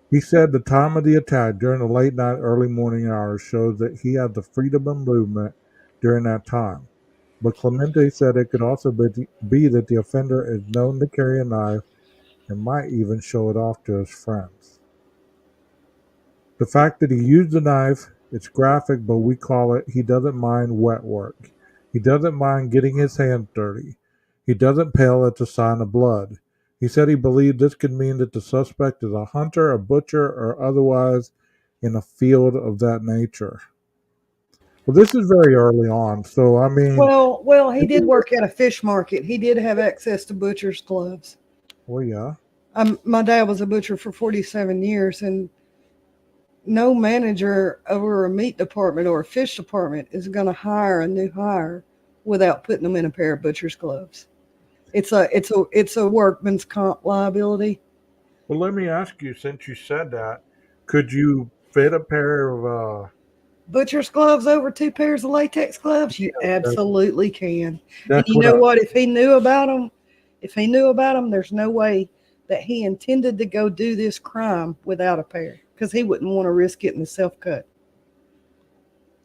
He said the time of the attack during the late night, early morning hours shows that he had the freedom of movement during that time. But Clemente said it could also be that the offender is known to carry a knife and might even show it off to his friends. The fact that he used the knife, it's graphic, but we call it he doesn't mind wet work. He doesn't mind getting his hands dirty. He doesn't pale at the sign of blood. He said he believed this could mean that the suspect is a hunter, a butcher, or otherwise in a field of that nature. Well, this is very early on, so I mean, Well, he did work at a fish market. He did have access to butcher's gloves. well, yeah, My dad was a butcher for 47 years, and no manager over a meat department or a fish department is going to hire a new hire without putting them in a pair of butcher's gloves. It's a workman's comp liability. well, let me ask you, since you said that, could you fit a pair of Butcher's gloves over two pairs of latex gloves? You that, absolutely can. And that's you what know what? If he knew about them, there's no way that he intended to go do this crime without a pair because he wouldn't want to risk getting the self cut.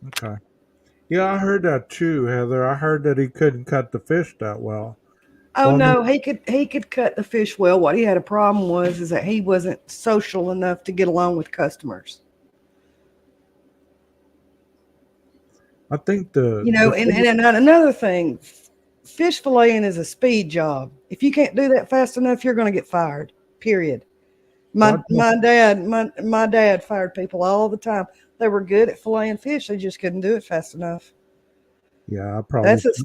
okay. Yeah, I heard that too, Heather. I heard that he couldn't cut the fish that well. Oh So I mean, no, he could cut the fish well. What he had a problem was is that he wasn't social enough to get along with customers. I think You the know, and another thing, fish filleting is a speed job. If you can't do that fast enough, you're going to get fired. Period. well, My dad fired people all the time. They were good at filleting fish. They just couldn't do it fast enough. yeah,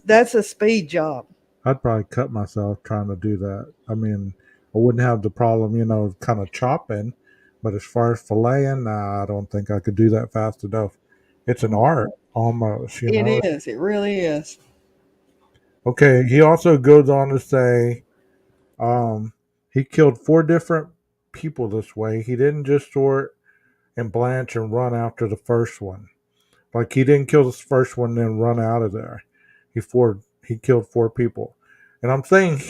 That's a speed job. I'd probably cut myself trying to do that. I mean, I wouldn't have the problem, kind of chopping, but as far as filleting, nah, I don't think I could do that fast enough. It's an art almost. It is. It really is. Okay, he also goes on to say, um, he killed four different people this way. He didn't just sort and blanch and run after the first one. Like he didn't kill the first one and then run out of there. He killed four people. And I'm saying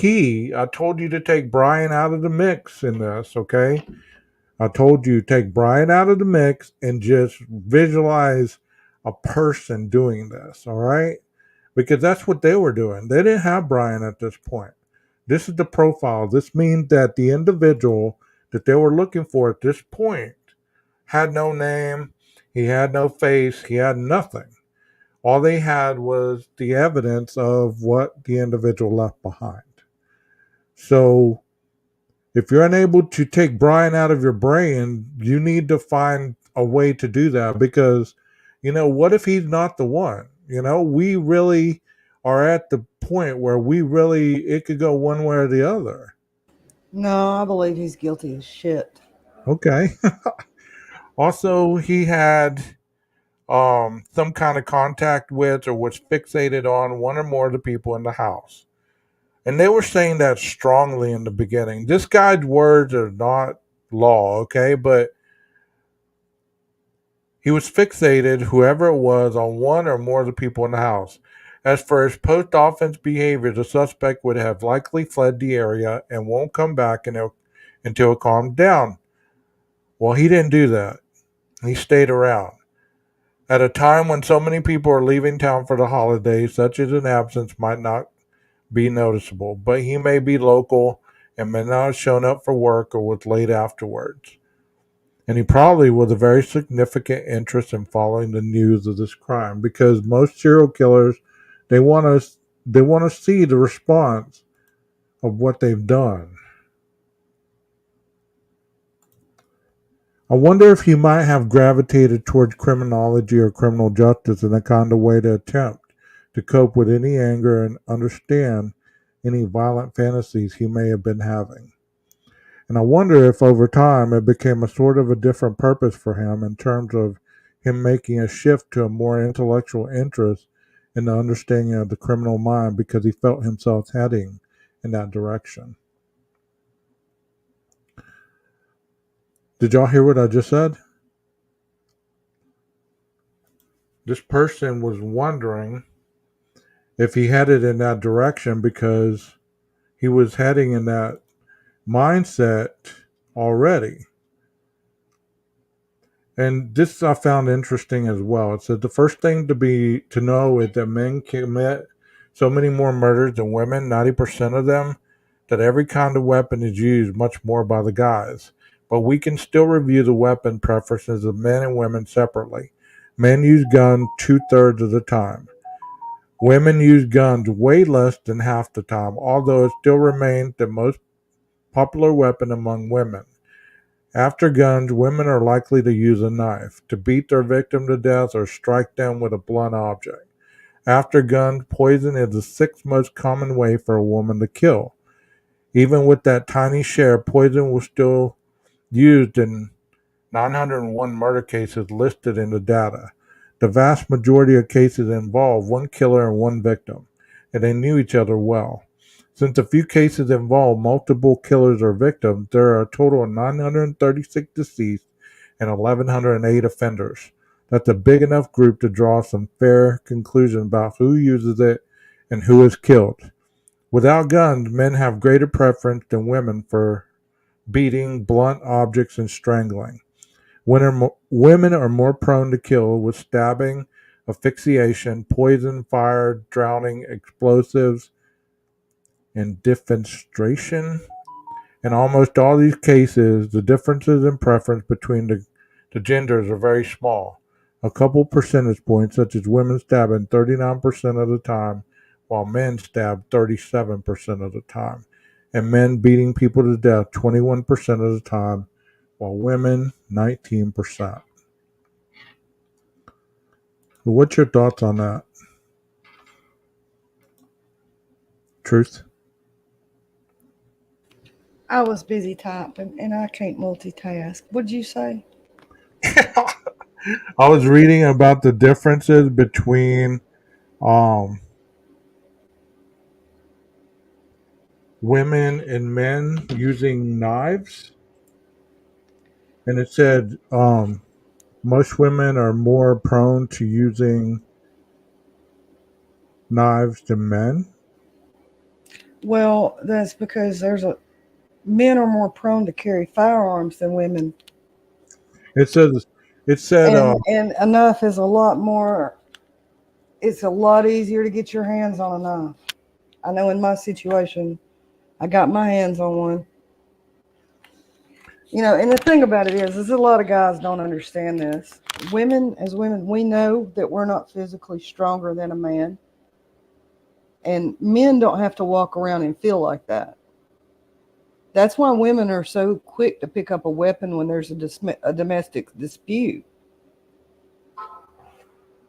I told you to take Brian out of the mix in this, okay? I told you take Brian out of the mix and just visualize a person doing this, all right? Because that's what they were doing. They didn't have Brian at this point. This is the profile. This means that the individual that they were looking for at this point had no name, he had no face, he had nothing. All they had was the evidence of what the individual left behind. So if you're unable to take Brian out of your brain, you need to find a way to do that because, what if he's not the one? We really are at the point where it could go one way or the other. No, I believe he's guilty as shit. Okay. Also, he had some kind of contact with or was fixated on one or more of the people in the house. And they were saying that strongly in the beginning. This guy's words are not law, okay? But he was fixated, whoever it was, on one or more of the people in the house. As for his post offense behavior, the suspect would have likely fled the area and won't come back until it calmed down. Well, he didn't do that. He stayed around. At a time when so many people are leaving town for the holidays, such as an absence might not be noticeable, but he may be local and may not have shown up for work or was late afterwards. And he probably was a very significant interest in following the news of this crime because most serial killers they want to see the response of what they've done. I wonder if he might have gravitated towards criminology or criminal justice in a kind of way to attempt to cope with any anger and understand any violent fantasies he may have been having. And I wonder if over time it became a sort of a different purpose for him in terms of him making a shift to a more intellectual interest in the understanding of the criminal mind because he felt himself heading in that direction. Did y'all hear what I just said? This person was wondering if he headed in that direction because he was heading in that mindset already. And this I found interesting as well. It said the first thing to know is that men commit so many more murders than women, 90% of them, that every kind of weapon is used much more by the guys. But we can still review the weapon preferences of men and women separately. Men use guns 2/3 of the time. Women use guns way less than half the time, although it still remains the most popular weapon among women. After guns, women are likely to use a knife to beat their victim to death or strike them with a blunt object. After guns, poison is the sixth most common way for a woman to kill. Even with that tiny share, poison was still used in 901 murder cases listed in the data. The vast majority of cases involve one killer and one victim, and they knew each other well. Since a few cases involve multiple killers or victims, there are a total of 936 deceased and 1,108 offenders. That's a big enough group to draw some fair conclusion about who uses it and who is killed. Without guns, men have greater preference than women for beating, blunt objects, and strangling. Women are more prone to kill with stabbing, asphyxiation, poison, fire, drowning, explosives, and defenestration. In almost all these cases, the differences in preference between the genders are very small. A couple percentage points, such as women stabbing 39% of the time, while men stab 37% of the time, and men beating people to death 21% of the time, while women 19%. What's your thoughts on that? Truth? I was busy typing and I can't multitask. What'd you say? I was reading about the differences between um, women and men using knives, and it said most women are more prone to using knives than men. Well, that's because there's a men are more prone to carry firearms than women, It says it said and a knife is a lot more. It's a lot easier to get your hands on a knife. I know in my situation, I got my hands on one. And the thing about it is a lot of guys don't understand this. Women, as women, we know that we're not physically stronger than a man, and men don't have to walk around and feel like that. That's why women are so quick to pick up a weapon when there's a domestic dispute.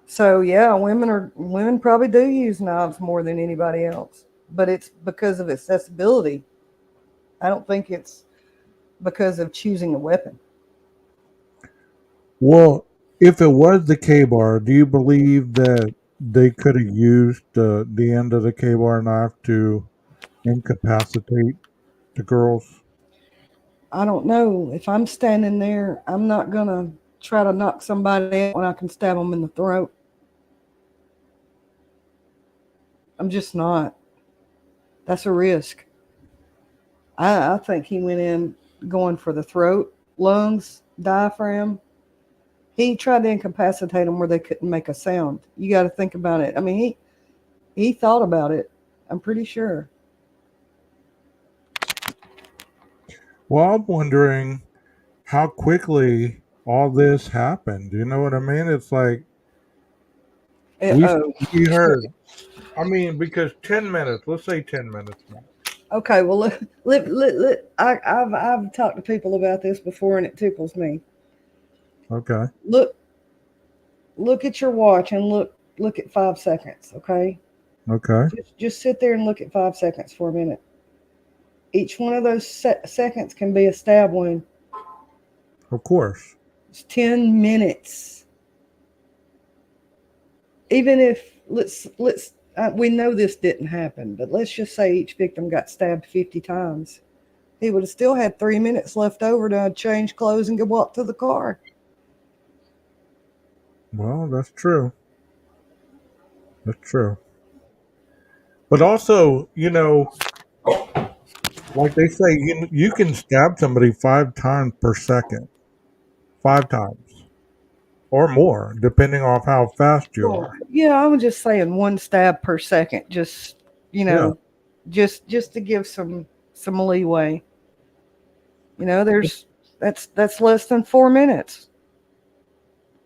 So yeah, women probably do use knives more than anybody else, but it's because of accessibility. I don't think it's because of choosing a weapon. Well, if it was the K bar, do you believe that they could have used the end of the K bar knife to incapacitate the girls? I don't know. If I'm standing there, I'm not gonna try to knock somebody out when I can stab them in the throat. I'm just not. That's a risk. I think he went in going for the throat, lungs, diaphragm. He tried to incapacitate them where they couldn't make a sound. You got to think about it. I mean, he thought about it. I'm pretty sure. Well, I'm wondering how quickly all this happened. You know what I mean? It's like we Oh, we heard. I mean, because 10 minutes. Let's say 10 minutes max. okay. Well, I've talked to people about this before, and it tickles me. Okay. Look look at your watch and look at 5 seconds. Okay, Okay. just sit there and look at 5 seconds for a minute. Each one of those seconds can be a stab wound. Of course. It's 10 minutes. Even if let's we know this didn't happen, but let's just say each victim got stabbed 50 times. He would have still had 3 minutes left over to change clothes and go walk to the car. Well, that's true. That's true. But also, like they say, you can stab somebody 5 times per second, 5 times or more, depending on how fast you Well, are. yeah, I was just saying one stab per second, just you Yeah. know, just to give some leeway. There's that's less than 4 minutes.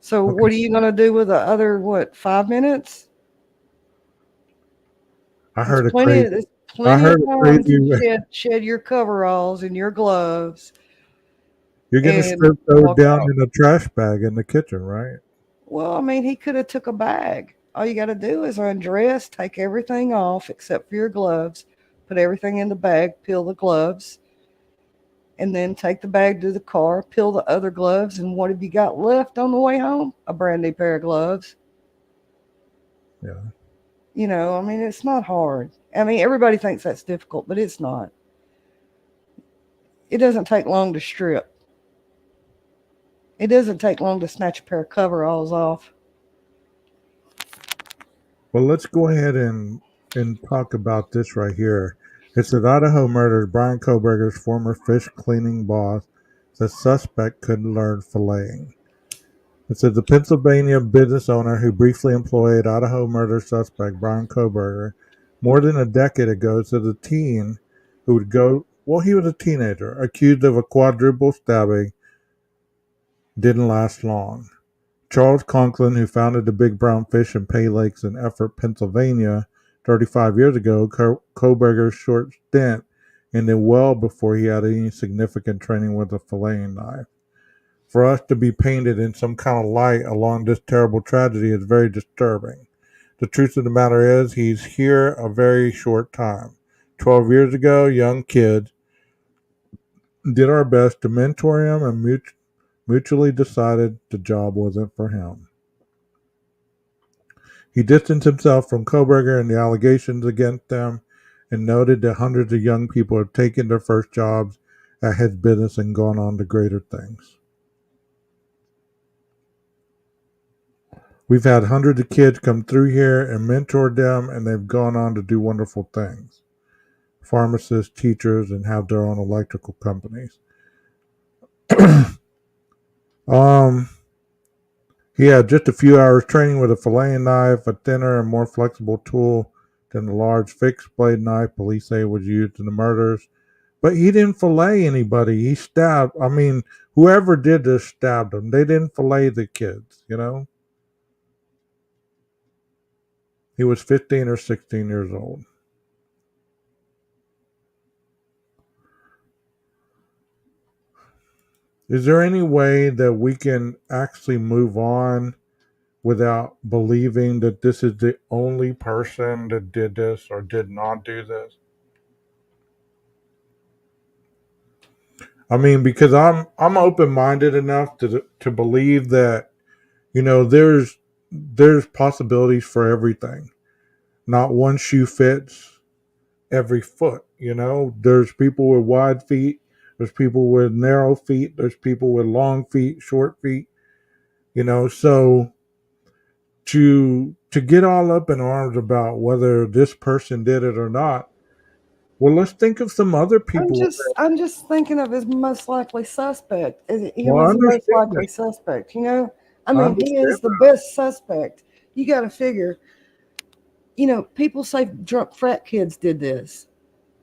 So Okay. what are you gonna do with the other 5 minutes? I There's heard a plenty crazy. of there's I plenty heard of a time crazy. to shed your coveralls and your gloves You're gonna and strip those walk down out. in a trash bag in the kitchen, right? Well, I mean, he could have took a bag. All you got to do is undress, take everything off except for your gloves, put everything in the bag, peel the gloves, and then take the bag to the car, peel the other gloves, and what have you got left on the way home? A brand new pair of gloves. Yeah. I mean, it's not hard. I mean, everybody thinks that's difficult, but it's not. It doesn't take long to strip. It doesn't take long to snatch a pair of coveralls off. Well, let's go ahead and talk about this right here. It said Idaho murders Brian Koberger's former fish cleaning boss. The suspect couldn't learn filleting. It said the Pennsylvania business owner who briefly employed Idaho murder suspect Brian Koberger more than a decade ago said the teen who would go, well, he was a teenager, accused of a quadruple stabbing, didn't last long. Charles Conklin, who founded the Big Brown Fish and Pay Lakes in Effort, Pennsylvania, 35 years ago, Koberger's short stint ended well before he had any significant training with a filleting knife. For us to be painted in some kind of light along this terrible tragedy is very disturbing. The truth of the matter is, he's here a very short time. 12 years ago, young kid, did our best to mentor him and mutually decided the job wasn't for him. He distanced himself from Koberger and the allegations against them and noted that hundreds of young people have taken their first jobs at his business and gone on to greater things. We've had hundreds of kids come through here and mentored them, and they've gone on to do wonderful things. Pharmacists, teachers, and have their own electrical companies. um, he had just a few hours training with a filleting knife, a thinner and more flexible tool than the large fixed blade knife police say was used in the murders. But he didn't fillet anybody. He stabbed. I mean, whoever did this stabbed them. They didn't fillet the kids. He was 15 or 16 years old. Is there any way that we can actually move on without believing that this is the only person that did this or did not do this? I mean, because I'm open minded enough to believe that there's possibilities for everything. Not one shoe fits every foot. There's people with wide feet. There's people with narrow feet. There's people with long feet, short feet. So to get all up in arms about whether this person did it or not, well, let's think of some other people. I'm just thinking of his most likely suspect, him Well, I as the most understand that. likely suspect. I I mean, he understand is the best suspect. You got to figure. People say drunk frat kids did this.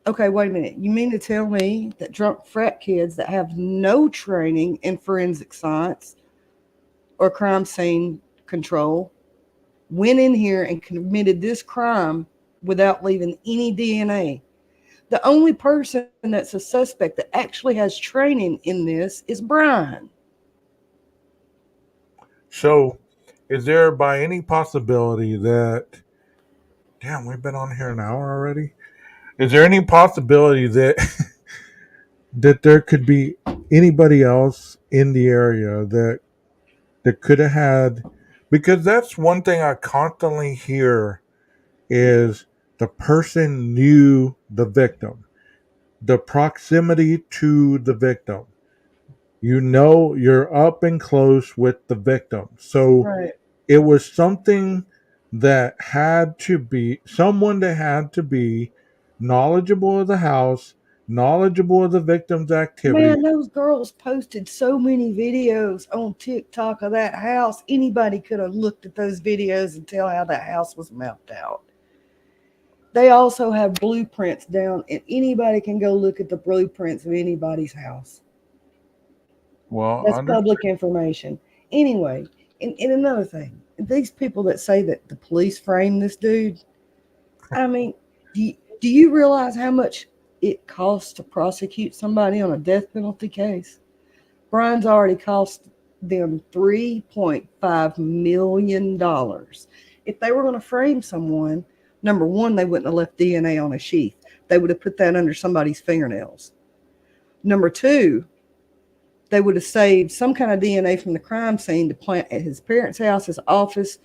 Okay, wait a minute. You mean to tell me that drunk frat kids that have no training in forensic science or crime scene control went in here and committed this crime without leaving any DNA? The only person that's a suspect that actually has training in this is Brian. So, is there by any possibility that, damn, we've been on here an hour already? Is there any possibility that that there could be anybody else in the area that could have had? Because that's one thing I constantly hear is the person knew the victim, the proximity to the victim. You're up and close with the victim. So Right. it was something that had to be someone that had to be knowledgeable of the house, knowledgeable of the victim's activity. Man, those girls posted so many videos on TikTok of that house. Anybody could have looked at those videos and tell how that house was mapped out. They also have blueprints down, and anybody can go look at the blueprints of anybody's house. Well, That's public information. Anyway, and another thing, these people that say that the police framed this dude, I mean, do you realize how much it costs to prosecute somebody on a death penalty case? Brian's already cost them $3.5 million. If they were going to frame someone, number one, they wouldn't have left DNA on a sheath. They would have put that under somebody's fingernails. Number two, they would have saved some kind of DNA from the crime scene to plant at his parents' house, his office,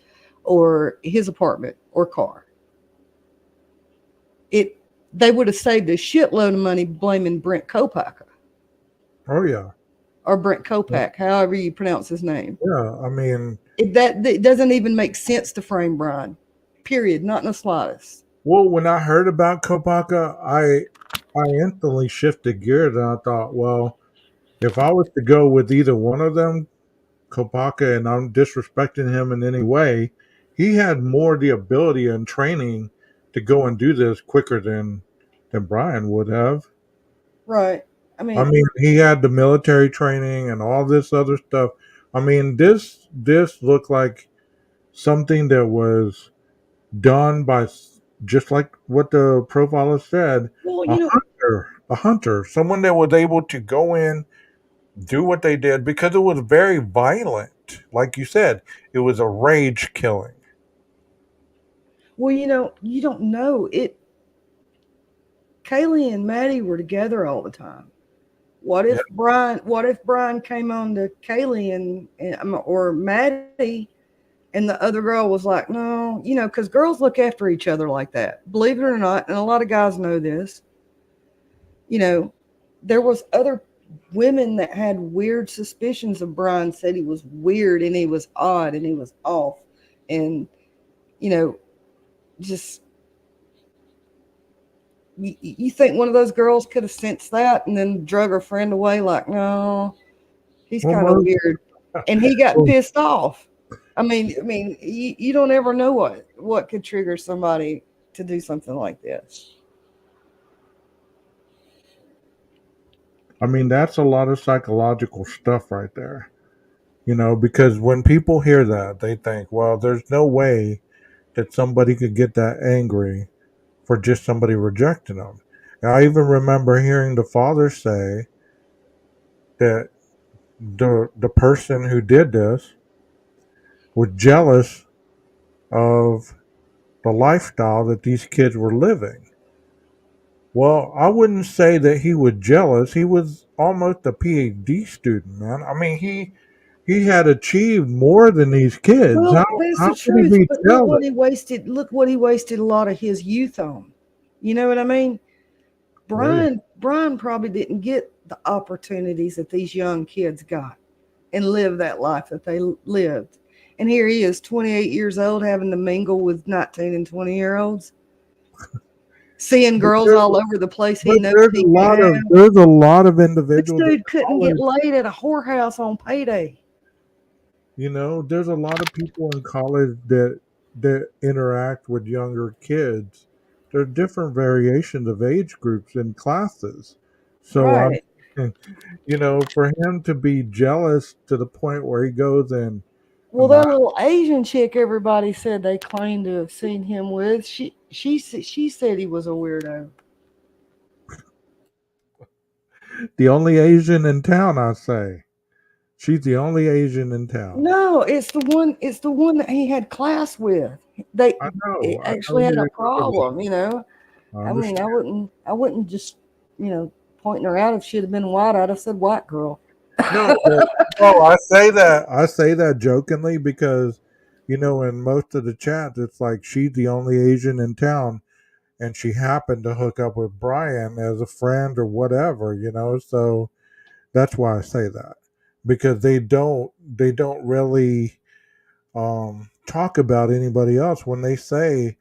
or his apartment or car. It They would have saved a shitload of money blaming Brent Kopaka oh yeah, or Brent Kopak, however you pronounce his name. yeah. I mean, It doesn't even make sense to frame Brian. Period. Not in the slightest. well, when I heard about Kopaka, I instantly shifted gears and I thought, well, if I was to go with either one of them, Kopaka, and I'm disrespecting him in any way, he had more the ability and training to go and do this quicker than Brian would have. Right. I I mean, mean, he had the military training and all this other stuff. I mean, this looked like something that was done by just like what the profiler said, well, a hunter, someone that was able to go in, do what they did because it was very violent. Like you said, it was a rage killing. you don't know it. Kaylee and Maddie were together all the time. Yeah. What if Brian came on to Kaylee or Maddie, and the other girl was like, no, because girls look after each other like that. Believe it or not, and a lot of guys know this. You know, there was other women that had weird suspicions of Brian. Said he was weird and he was odd and he was off, and you know, just you think one of those girls could have sensed that and then drug her friend away like, no, he's Well, kind of most, weird, and he got well, pissed off. I mean, you don't ever know what could trigger somebody to do something like this. I mean, that's a lot of psychological stuff right there. Because when people hear that, they think, well, there's no way that somebody could get that angry for just somebody rejecting them. And I even remember hearing the father say that the person who did this was jealous of the lifestyle that these kids were living. Well, I wouldn't say that he was jealous. He was almost a PhD student, man. I mean, he had achieved more than these kids. Well, that's How the could he truth. be But look jealous? what he wasted. Look what he wasted a lot of his youth on. You know what I mean? Oh yeah. Brian probably didn't get the opportunities that these young kids got and live that life that they lived. And here he is, 28 years old, having to mingle with 19 and 20-year-olds, seeing But girls there's, all over the place he but knows he could have. there's a lot of This individuals in dude couldn't get college. laid at a whorehouse on payday. You know, there's a lot of people in college that interact with younger kids. There are different variations of age groups in classes. So I'm, Right. you know, for him to be jealous to the point where he goes Well, and that little Asian chick everybody said they claimed to have seen him with, she said he was a weirdo. the only Asian in town, I say. She's the only Asian in town. No, it's the one. It's the one that he had class with. They I it know. I know actually who had a you're talking about. problem. You know. I I mean, understand. I wouldn't just, pointing her out. If she'd have been white, I'd have said white girl. No, but no, I say that. I say that jokingly because, you know, in most of the chats, it's like she's the only Asian in town, and she happened to hook up with Brian as a friend or whatever. You know, so that's why I say that because they don't really talk about anybody else when they say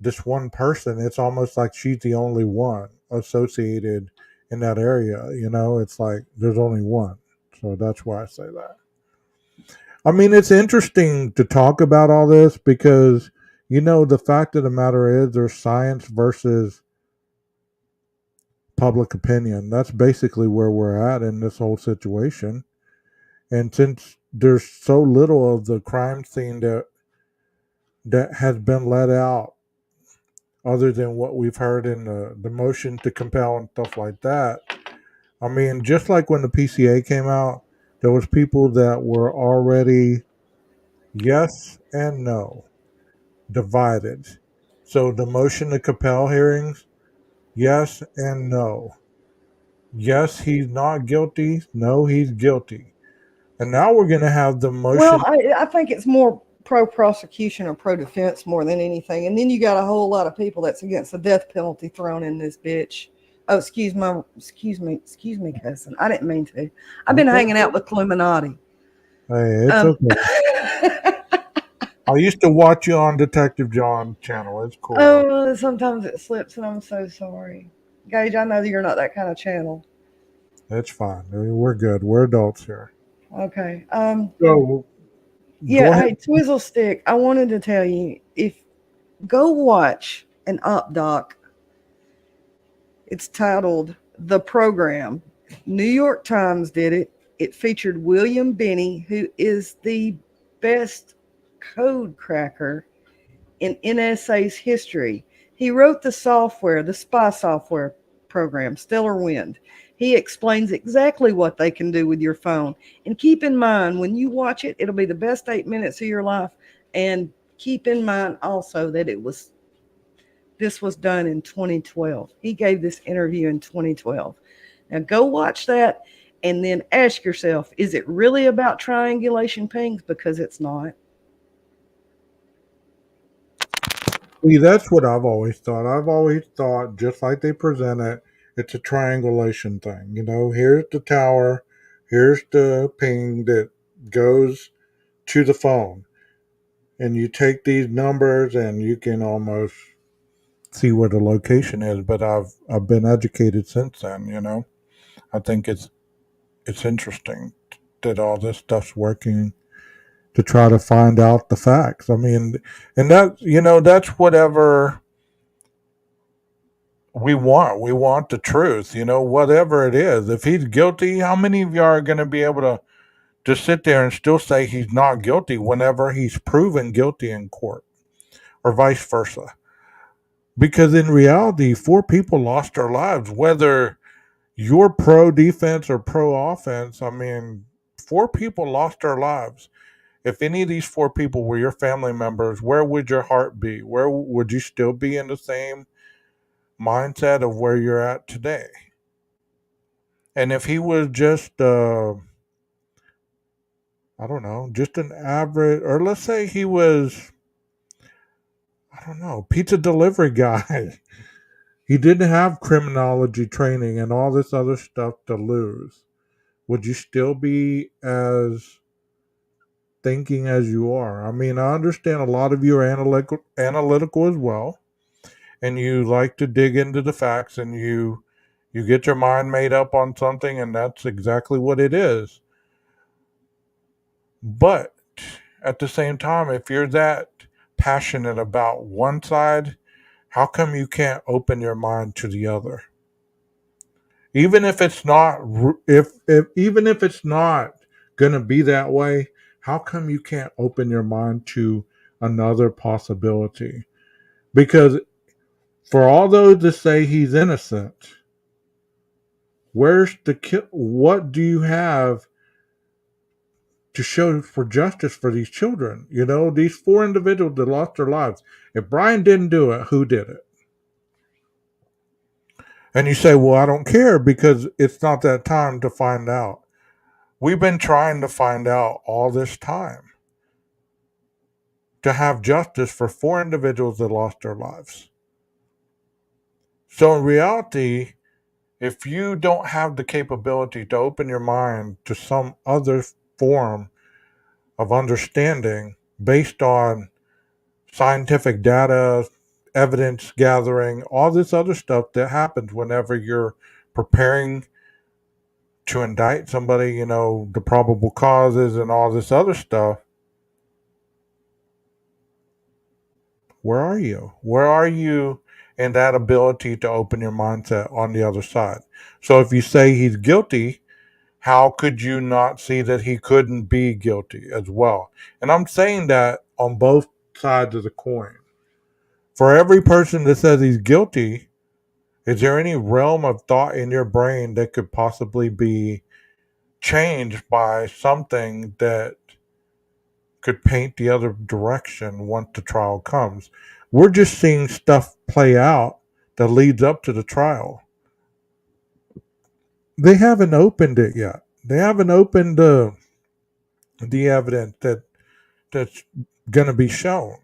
this one person. It's almost like she's the only one associated in that area. You know, it's like there's only one. So that's why I say that. I mean, it's interesting to talk about all this because, you know, the fact of the matter is there's science versus public opinion. That's basically where we're at in this whole situation. And since there's so little of the crime scene that has been let out, other than what we've heard in the motion to compel and stuff like that, I mean, just like when the PCA came out, there was people that were already yes and no divided. So the motion to compel hearings, yes and no. Yes, he's not guilty. No, he's guilty. And now we're going to have the Well, motion. I think it's more pro prosecution or pro defense more than anything. And then you got a whole lot of people that's against the death penalty thrown in this bitch. Oh, excuse me, cousin. I didn't mean to. I've been Okay. hanging out with Illuminati. Hey, it's Um, okay. I used to watch you on Detective John channel. It's cool. oh, sometimes it slips, and I'm so sorry, Gage. I know that you're not that kind of channel. It's fine. We're good. We're adults here. Okay. So go Yeah. ahead. Hey, Twizzle Stick. I wanted to tell you if go watch an up doc. It's titled The Program. New York Times did it. It featured William Binney, who is the best code cracker in NSA's history. He wrote the software, the spy software program, Stellar Wind. He explains exactly what they can do with your phone. And keep in mind, when you watch it, it'll be the best 8 minutes of your life. And keep in mind also that this was done in 2012. He gave this interview in 2012. Now go watch that and then ask yourself, is it really about triangulation pings? Because it's not. See, that's what I've always thought. I've always thought, just like they present it, it's a triangulation thing. You know, here's the tower, here's the ping that goes to the phone. And you take these numbers and you can almost see where the location is. But I've been educated since then, you know. I think it's interesting that all this stuff's working to try to find out the facts. I mean, and that you know that's whatever we want. We want the truth, you know, whatever it is. If he's guilty, how many of you are going to be able to sit there and still say he's not guilty whenever he's proven guilty in court, or vice versa? Because in reality, four people lost their lives. Whether you're pro defense or pro offense, I mean, 4 people lost their lives. If any of these 4 people were your family members, where would your heart be? Where would you still be in the same mindset of where you're at today? And if he was just, I don't know, just an average, or let's say he was, I don't know, pizza delivery guy. He didn't have criminology training and all this other stuff to lose. Would you still be as thinking as you are? I mean, I understand a lot of you are analytical as well, and you like to dig into the facts, and you get your mind made up on something, and that's exactly what it is. But at the same time, if you're that passionate about one side, how come you can't open your mind to the other? Even if it's not, if even if it's not gonna be that way, how come you can't open your mind to another possibility? Because for all those that say he's innocent, where's the what do you have to show for justice for these children? You know, these 4 individuals that lost their lives. If Brian didn't do it, who did it? And you say, well, I don't care because it's not that time to find out. We've been trying to find out all this time to have justice for 4 individuals that lost their lives. So in reality, if you don't have the capability to open your mind to some other form of understanding based on scientific data, evidence gathering, all this other stuff that happens whenever you're preparing to indict somebody, you know, the probable causes and all this other stuff, where are you? Where are you in that ability to open your mindset on the other side? So if you say he's guilty, how could you not see that he couldn't be guilty as well? And I'm saying that on both sides of the coin. For every person that says he's guilty, is there any realm of thought in your brain that could possibly be changed by something that could paint the other direction once the trial comes? We're just seeing stuff play out that leads up to the trial. They haven't opened it yet. They haven't opened the evidence that's going to be shown.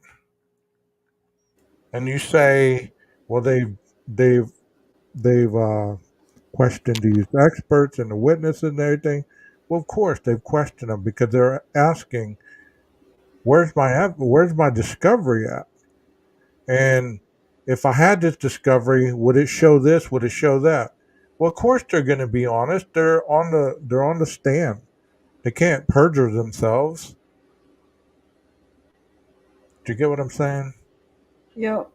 And you say, well, they've they've questioned these experts and the witnesses and everything. Well, of course they've questioned them because they're asking, where's my discovery at? And if I had this discovery, would it show this? Would it show that? Well, of course they're going to be honest. They're on the stand. They can't perjure themselves. Do you get what I'm saying? Yep.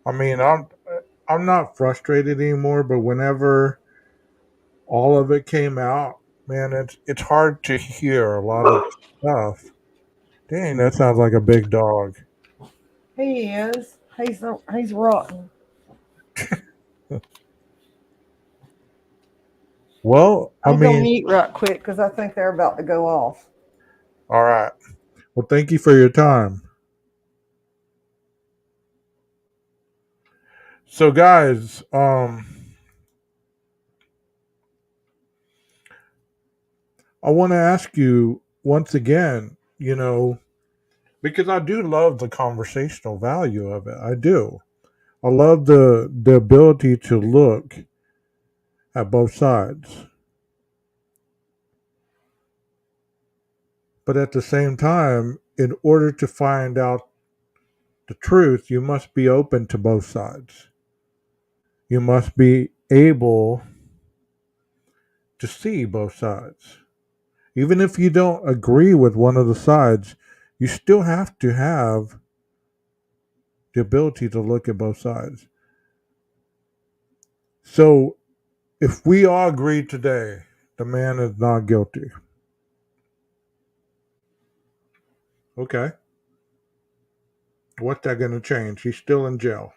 I mean, I'm not frustrated anymore, but whenever all of it came out, man, it's hard to hear a lot of stuff. Dang, that sounds like a big dog. He is. He's rotten. Well, I I'm gonna mean, mute right quick because I think they're about to go off. all right. Well, thank you for your time. So, guys, I want to ask you once again, you know, because I do love the conversational value of it. I do. I love the ability to look at both sides. But at the same time, in order to find out the truth, you must be open to both sides. You must be able to see both sides. Even if you don't agree with one of the sides, you still have to have the ability to look at both sides. So if we all agree today the man is not guilty, okay, what's that going to change? He's still in jail.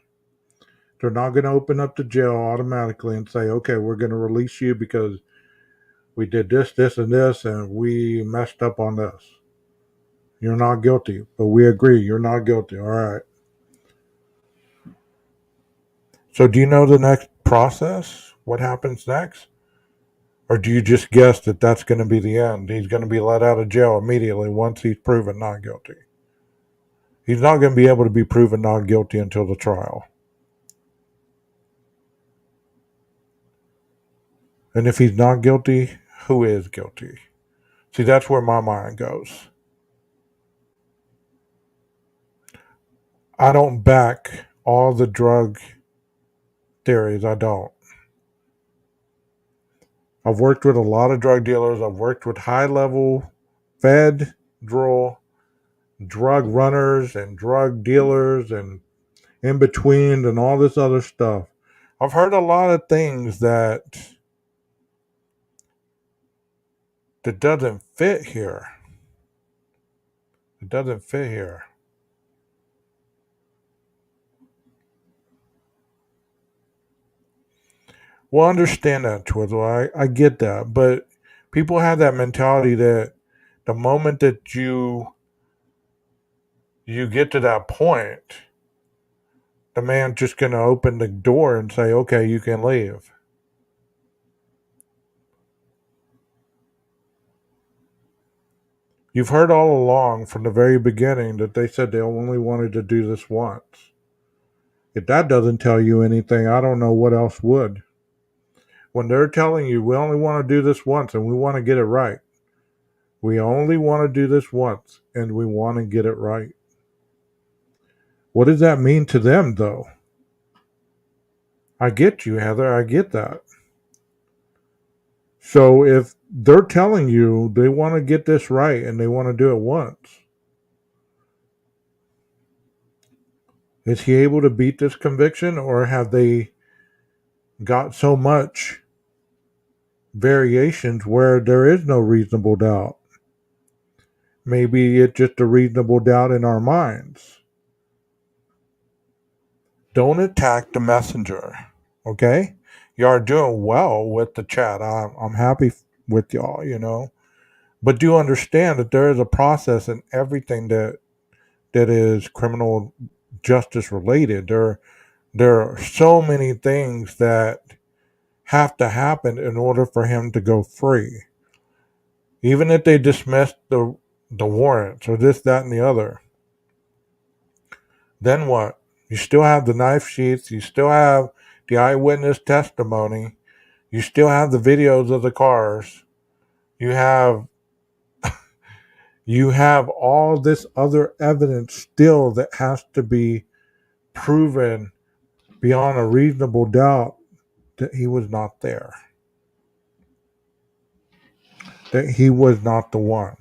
They're not going to open up the jail automatically and say, okay, we're going to release you because We did this, this, and this, and we messed up on this. You're not guilty, but we agree you're not guilty. All right. So do you know the next process? What happens next? Or do you just guess that that's going to be the end? He's going to be let out of jail immediately once he's proven not guilty. He's not going to be able to be proven not guilty until the trial. And if he's not guilty, who is guilty? See, that's where my mind goes. I don't back all the drug theories. I don't. I've worked with a lot of drug dealers. I've worked with high level federal drug runners and drug dealers and in between and all this other stuff. I've heard a lot of things that doesn't fit here. It doesn't fit here. Well, I understand that, Twizzle. I get that. But people have that mentality that the moment that you get to that point, the man's just going to open the door and say, okay, you can leave. You've heard all along from the very beginning that they said they only wanted to do this once. If that doesn't tell you anything, I don't know what else would. When they're telling you, we only want to do this once and we want to get it right. We only want to do this once and we want to get it right. What does that mean to them, though? I get you, Heather. I get that. So if they're telling you they want to get this right and they want to do it once, is he able to beat this conviction, or have they got so much variations where there is no reasonable doubt? Maybe it's just a reasonable doubt in our minds. Don't attack the messenger, okay? You are doing well with the chat. I'm happy with y'all, But do understand that there is a process in everything that is criminal justice related. There are so many things that have to happen in order for him to go free. Even if they dismiss the warrants or this, that, and the other, then what? You still have the knife sheaths. You still have the eyewitness testimony. You still have the videos of the cars. You have all this other evidence still that has to be proven beyond a reasonable doubt that he was not there. That he was not the one.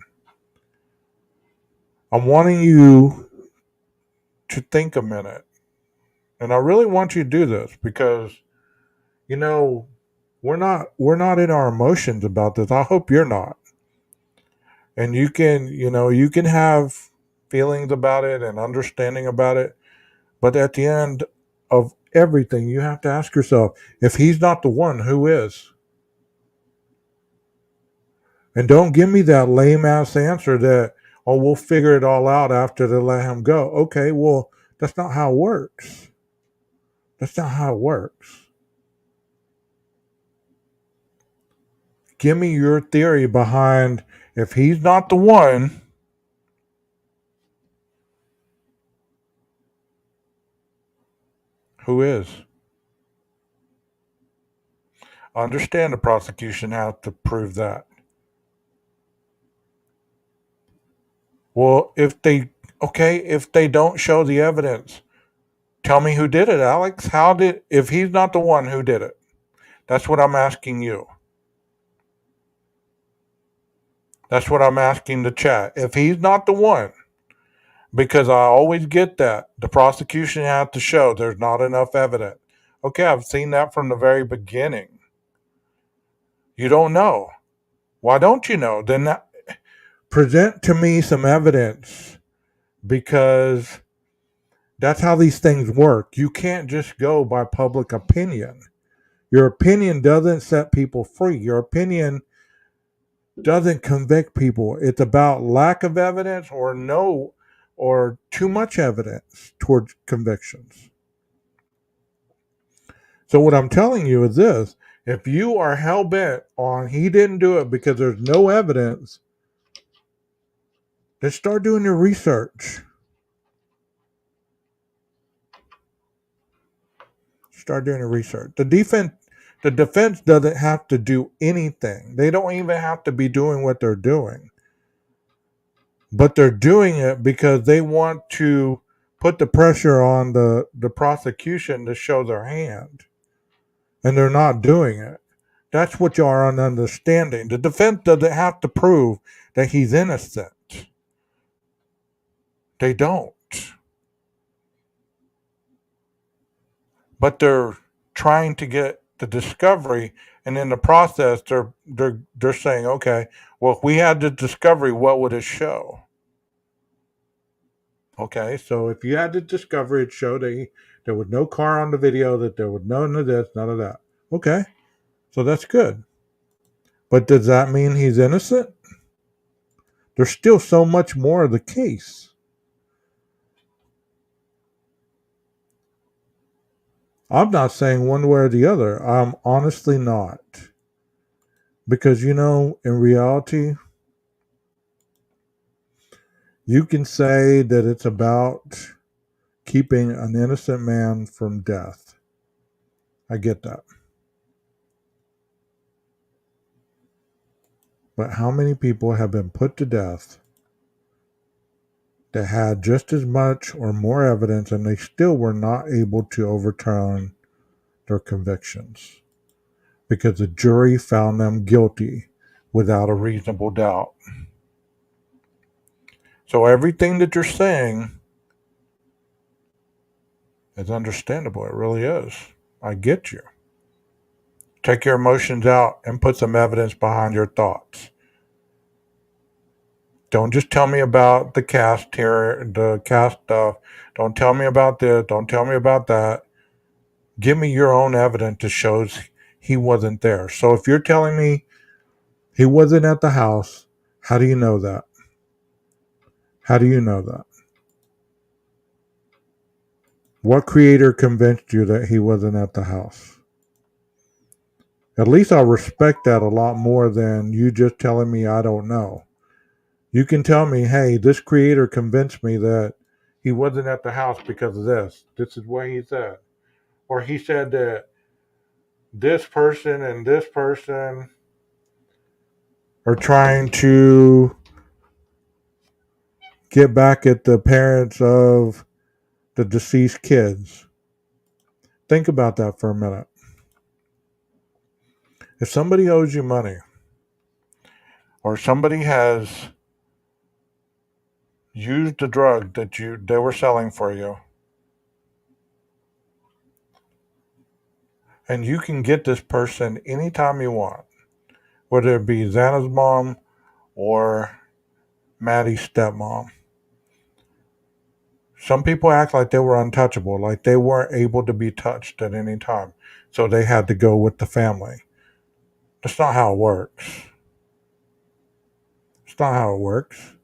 I'm wanting you to think a minute. And I really want you to do this because, we're not in our emotions about this. I hope you're not. And you can have feelings about it and understanding about it. But at the end of everything, you have to ask yourself, if he's not the one, who is? And don't give me that lame ass answer that, oh, we'll figure it all out after they let him go. Okay, well, that's not how it works. That's not how it works. Give me your theory behind, if he's not the one, who is? I understand the prosecution has to prove that. Well, if they don't show the evidence, tell me who did it, Alex. If he's not the one, who did it? That's what I'm asking you. That's what I'm asking the chat. If he's not the one, because I always get that the prosecution has to show there's not enough evidence. Okay, I've seen that from the very beginning. You don't know. Why don't you know? Then present to me some evidence, because that's how these things work. You can't just go by public opinion. Your opinion doesn't set people free. Your opinion doesn't convict people. It's about lack of evidence or too much evidence towards convictions. So what I'm telling you is this: if you are hell bent on he didn't do it because there's no evidence, then start doing your research. Start doing your research. The defense doesn't have to do anything. They don't even have to be doing what they're doing. But they're doing it because they want to put the pressure on the prosecution to show their hand. And they're not doing it. That's what you are understanding. The defense doesn't have to prove that he's innocent. They don't. But they're trying to get the discovery, and in the process they're saying, okay, well, if we had the discovery, what would it show? Okay, so if you had the discovery, it showed that there was no car on the video, that there was none of this, none of that. Okay, so that's good. But does that mean he's innocent? There's still so much more of the case. I'm not saying one way or the other. I'm honestly not. Because, in reality, you can say that it's about keeping an innocent man from death. I get that. But how many people have been put to death that had just as much or more evidence and they still were not able to overturn their convictions because the jury found them guilty without a reasonable doubt? So everything that you're saying is understandable. It really is. I get you. Take your emotions out and put some evidence behind your thoughts. Don't just tell me about the cast stuff. Don't tell me about this. Don't tell me about that. Give me your own evidence that shows he wasn't there. So if you're telling me he wasn't at the house, how do you know that? How do you know that? What creator convinced you that he wasn't at the house? At least I respect that a lot more than you just telling me I don't know. You can tell me, hey, this creator convinced me that he wasn't at the house because of this. This is what he said. Or he said that this person and this person are trying to get back at the parents of the deceased kids. Think about that for a minute. If somebody owes you money, or somebody has used the drug that they were selling for you, and you can get this person anytime you want, whether it be Xana's mom or Maddie's stepmom. Some people act like they were untouchable, like they weren't able to be touched at any time, so they had to go with the family. That's not how it works. It's not how it works.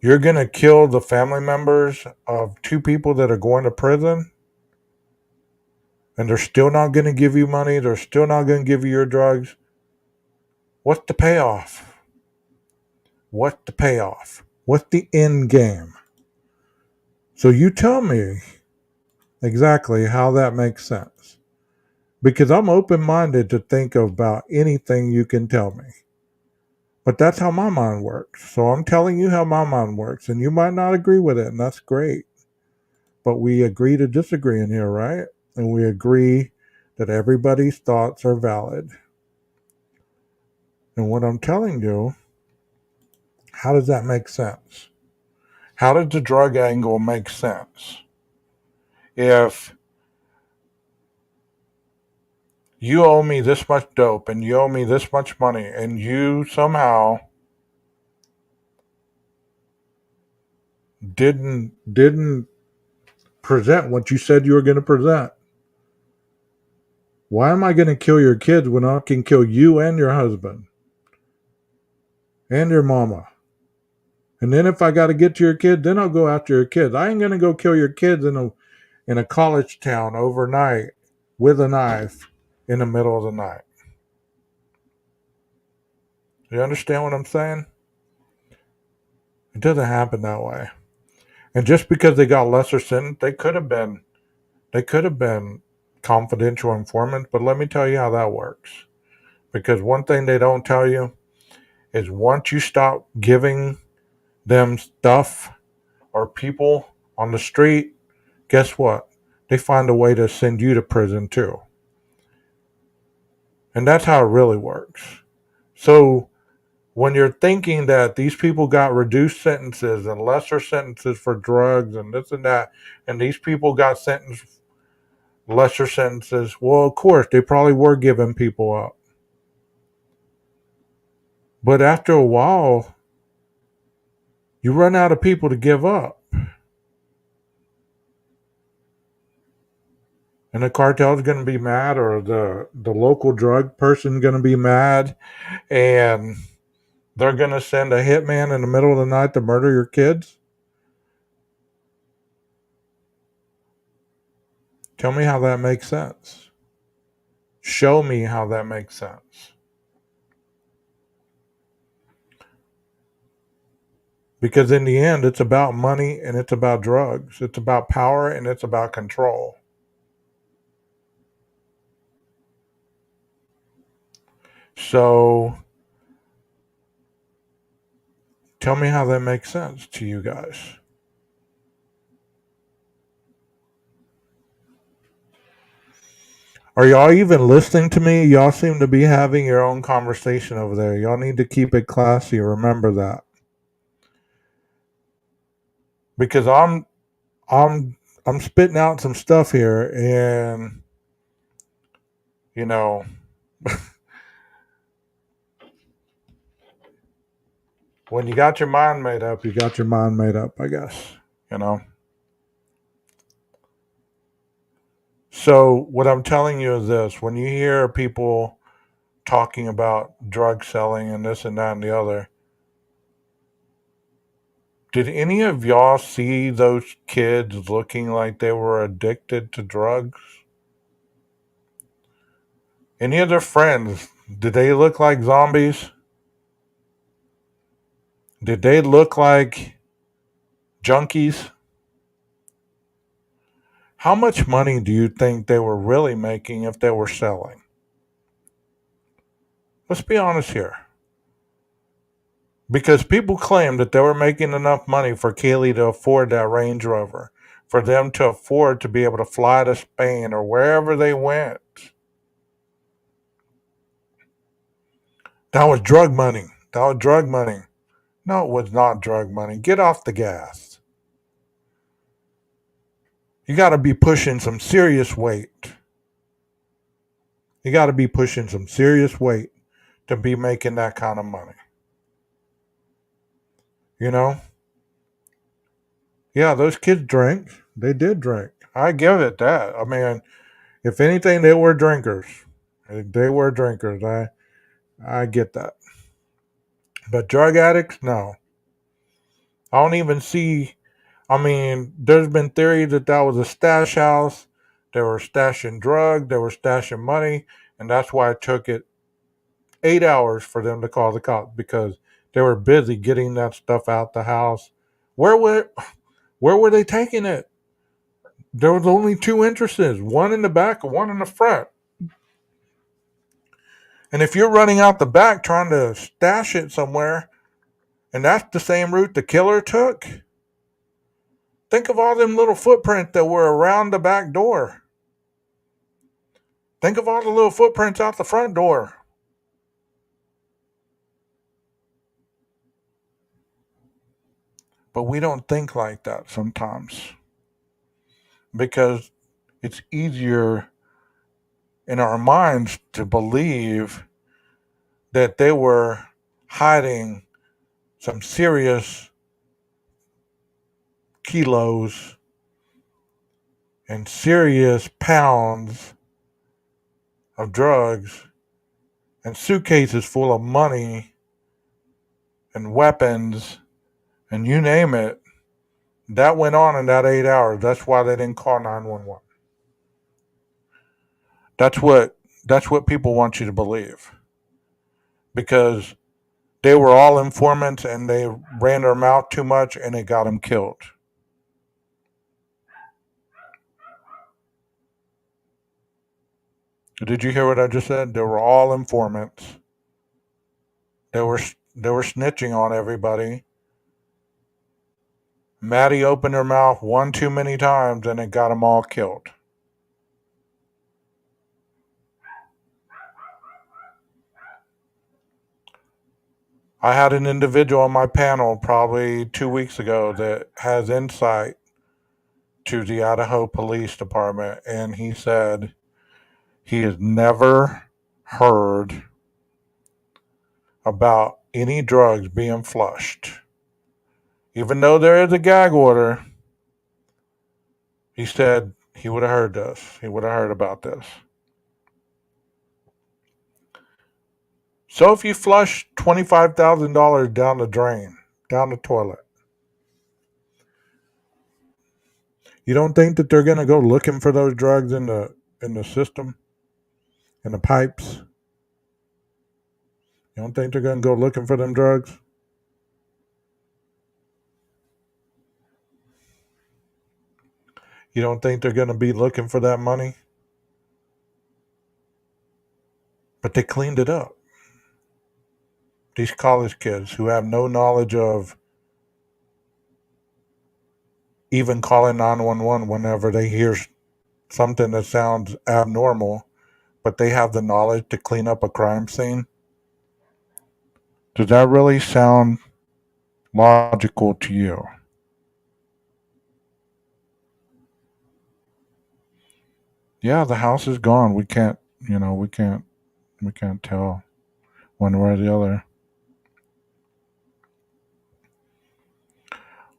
You're going to kill the family members of two people that are going to prison, and they're still not going to give you money. They're still not going to give you your drugs. What's the payoff? What's the payoff? What's the end game? So you tell me exactly how that makes sense. Because I'm open-minded to think about anything you can tell me. But that's how my mind works. So I'm telling you how my mind works. And you might not agree with it, and that's great. But we agree to disagree in here, right? And we agree that everybody's thoughts are valid. And what I'm telling you, how does that make sense? How does the drug angle make sense? If you owe me this much dope and you owe me this much money and you somehow didn't present what you said you were going to present, why am I going to kill your kids when I can kill you and your husband? and your mama. And then if I got to get to your kid, then I'll go after your kids. I ain't gonna go kill your kids in a college town overnight with a knife in the middle of the night. You understand what I'm saying? It doesn't happen that way. And just because they got lesser sentence, they could have been confidential informants, but let me tell you how that works. Because one thing they don't tell you is once you stop giving them stuff or people on the street, guess what? They find a way to send you to prison too. And that's how it really works. So when you're thinking that these people got reduced sentences and lesser sentences for drugs and this and that, and these people got sentenced lesser sentences, well, of course, they probably were giving people up. But after a while, you run out of people to give up. And the cartel's going to be mad, or the local drug person going to be mad, and they're going to send a hitman in the middle of the night to murder your kids? Tell me how that makes sense. Show me how that makes sense. Because in the end, it's about money and it's about drugs. It's about power and it's about control. So tell me how that makes sense to you guys. Are y'all even listening to me? Y'all seem to be having your own conversation over there. Y'all need to keep it classy. Remember that. Because I'm I'm spitting out some stuff here, and you know, when you got your mind made up, you got your mind made up, I guess. You know. So what I'm telling you is this: when you hear people talking about drug selling and this and that and the other, did any of y'all see those kids looking like they were addicted to drugs? Any of their friends, did they look like zombies? Did they look like junkies? How much money do you think they were really making if they were selling? Let's be honest here. Because people claim that they were making enough money for Kaylee to afford that Range Rover, for them to afford to be able to fly to Spain or wherever they went. That was drug money. That was drug money. No, it was not drug money. Get off the gas. You got to be pushing some serious weight. You got to be pushing some serious weight to be making that kind of money. You know? Yeah, those kids drank. They did drink. I give it that. I mean, if anything, they were drinkers. They were drinkers. I get that. But drug addicts, no. I don't even see. I mean, there's been theory that that was a stash house. They were stashing drugs. They were stashing money, and that's why it took it 8 hours for them to call the cops, because they were busy getting that stuff out the house. Where were where were they taking it? There was only two entrances, one in the back and one in the front. And if you're running out the back trying to stash it somewhere, and that's the same route the killer took, think of all them little footprints that were around the back door. Think of all the little footprints out the front door. But we don't think like that sometimes, because it's easier in our minds to believe that they were hiding some serious kilos and serious pounds of drugs and suitcases full of money and weapons and you name it. That went on in that 8 hours. That's why they didn't call 911. That's what that's what people want you to believe. Because they were all informants and they ran their mouth too much and it got them killed. Did you hear what I just said? They were all informants. They were they were snitching on everybody. Maddie opened her mouth one too many times and it got them all killed. I had an individual on my panel probably 2 weeks ago that has insight to the Idaho Police Department, and he said he has never heard about any drugs being flushed. Even though there is a gag order, he said he would have heard this. He would have heard about this. So if you flush $25,000 down the drain, down the toilet, you don't think that they're going to go looking for those drugs in the system, in the pipes? You don't think they're going to go looking for them drugs? You don't think they're going to be looking for that money? But they cleaned it up. These college kids who have no knowledge of even calling 911 whenever they hear something that sounds abnormal, but they have the knowledge to clean up a crime scene. Does that really sound logical to you? Yeah, the house is gone. We can't, we can't tell one way or the other.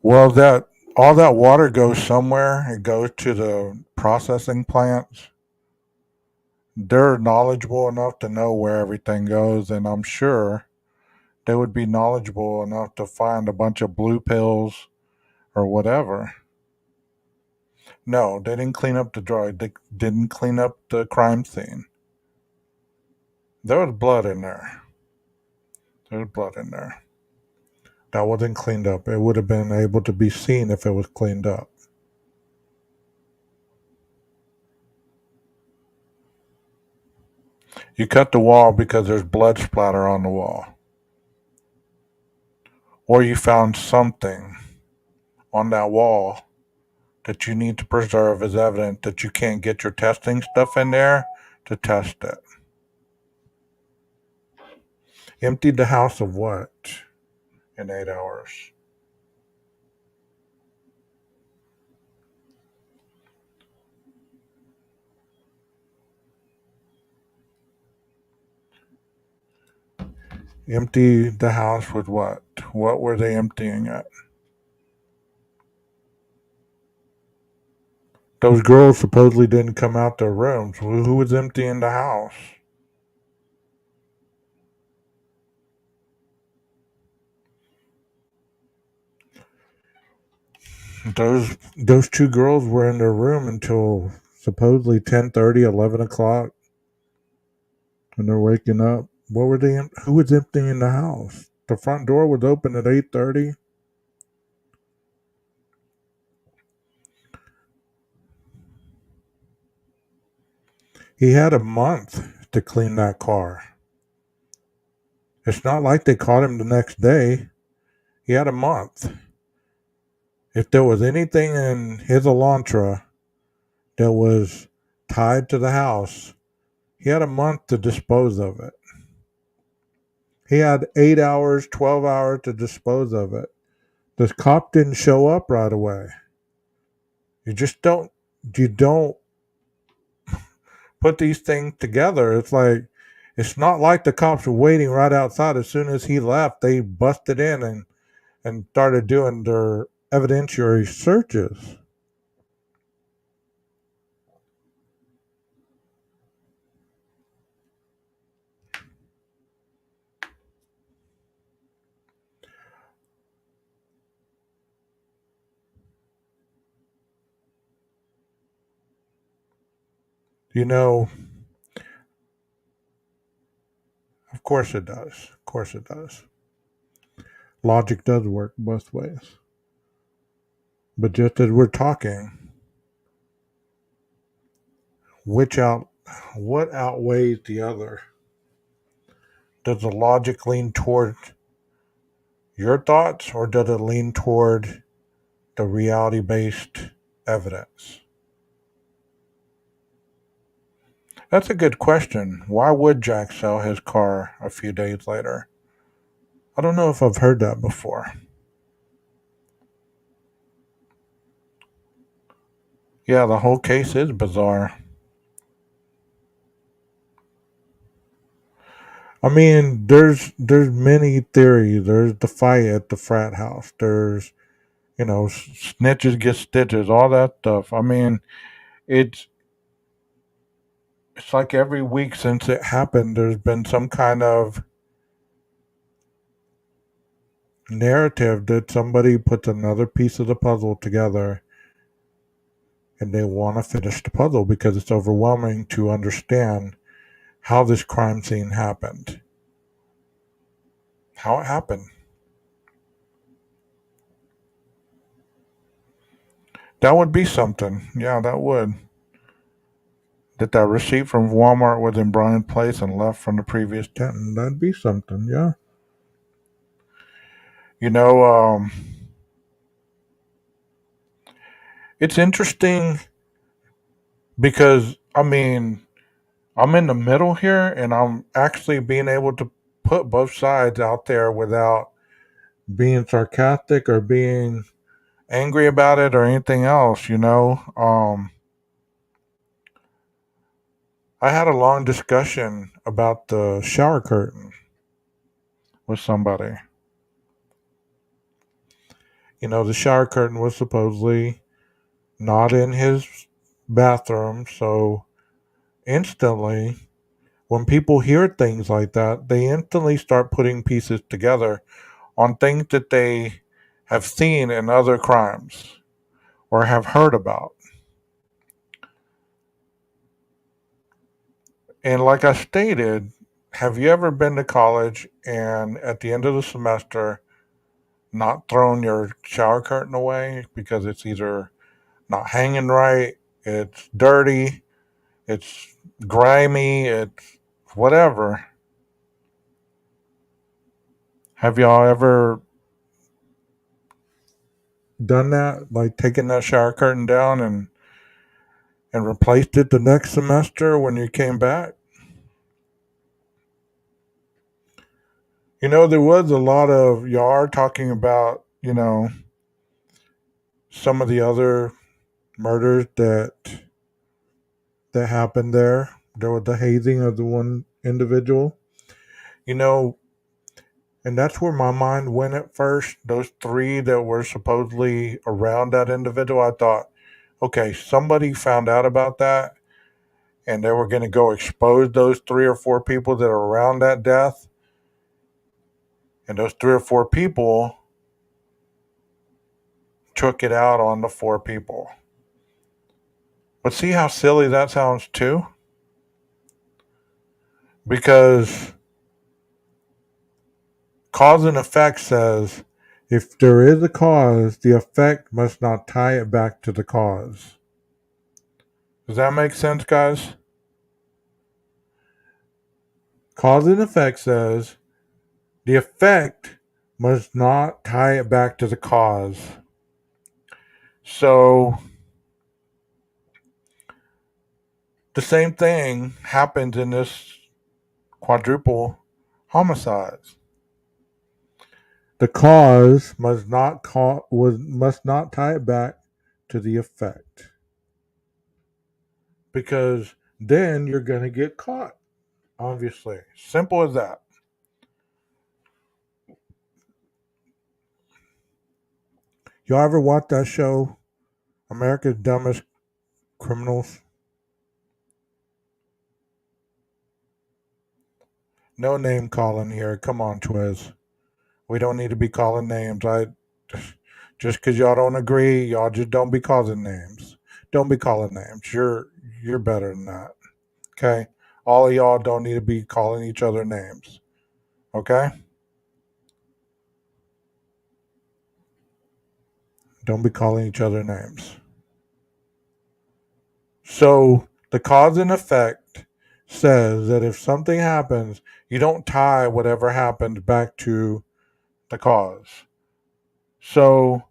Well, that all that water goes somewhere. It goes to the processing plants. They're knowledgeable enough to know where everything goes, and I'm sure they would be knowledgeable enough to find a bunch of blue pills or whatever. No, they didn't clean up the drug. They didn't clean up the crime scene. There was blood in there. There was blood in there. That wasn't cleaned up. It would have been able to be seen if it was cleaned up. You cut the wall because there's blood splatter on the wall. Or you found something on that wall that you need to preserve as evidence that you can't get your testing stuff in there to test it. Emptied the house of what in 8 hours? Empty the house with what? What were they emptying it? Those girls supposedly didn't come out their rooms. Who was emptying the house? Those two girls were in their room until supposedly 10:30, 11 o'clock, when they're waking up. What were they? Who was emptying the house? The front door was open at 8:30. He had a month to clean that car. It's not like they caught him the next day. He had a month. If there was anything in his Elantra that was tied to the house, he had a month to dispose of it. He had 8 hours, 12 hours to dispose of it. The cop didn't show up right away. You just you don't put these things together. It's not like the cops were waiting right outside. As soon as he left, they busted in and started doing their evidentiary searches. You know, of course it does. Of course it does. Logic does work both ways. But just as we're talking, which out what outweighs the other? Does the logic lean toward your thoughts or does it lean toward the reality based evidence? That's a good question. Why would Jack sell his car a few days later? I don't know if I've heard that before. Yeah, the whole case is bizarre. I mean, there's many theories. There's the fight at the frat house. There's snitches get stitches, all that stuff. I mean, it's it's like every week since it happened, there's been some kind of narrative that somebody puts another piece of the puzzle together and they want to finish the puzzle because it's overwhelming to understand how this crime scene happened, how it happened. That would be something. Yeah, that would. That receipt from Walmart was in Brian's place and left from the previous tenant. That'd be something. Yeah. You know, it's interesting because I mean, I'm in the middle here, and I'm actually being able to put both sides out there without being sarcastic or being angry about it or anything else. I had a long discussion about the shower curtain with somebody. The shower curtain was supposedly not in his bathroom, so instantly, when people hear things like that, they instantly start putting pieces together on things that they have seen in other crimes or have heard about. And like I stated, have you ever been to college and at the end of the semester not thrown your shower curtain away because it's either not hanging right, it's dirty, it's grimy, it's whatever? Have y'all ever done that? Like taken that shower curtain down and replaced it the next semester when you came back? There was a lot of y'all are talking about, some of the other murders that happened there. There was the hazing of the one individual, you know, and that's where my mind went at first. Those three that were supposedly around that individual, I thought, okay, somebody found out about that and they were going to go expose those three or four people that are around that death. And those three or four people took it out on the four people. But see how silly that sounds too? Because cause and effect says if there is a cause, the effect must not tie it back to the cause. Does that make sense, guys? Cause and effect says the effect must not tie it back to the cause. So the same thing happens in this quadruple homicides. The cause must not tie it back to the effect because then you're going to get caught. Obviously, simple as that. Y'all ever watch that show, America's Dumbest Criminals? No name calling here. Come on, Twiz. We don't need to be calling names. I just because y'all don't agree, y'all just don't be calling names. Don't be calling names. You're better than that. Okay? All of y'all don't need to be calling each other names. Okay? Don't be calling each other names. So the cause and effect says that if something happens, you don't tie whatever happened back to the cause. So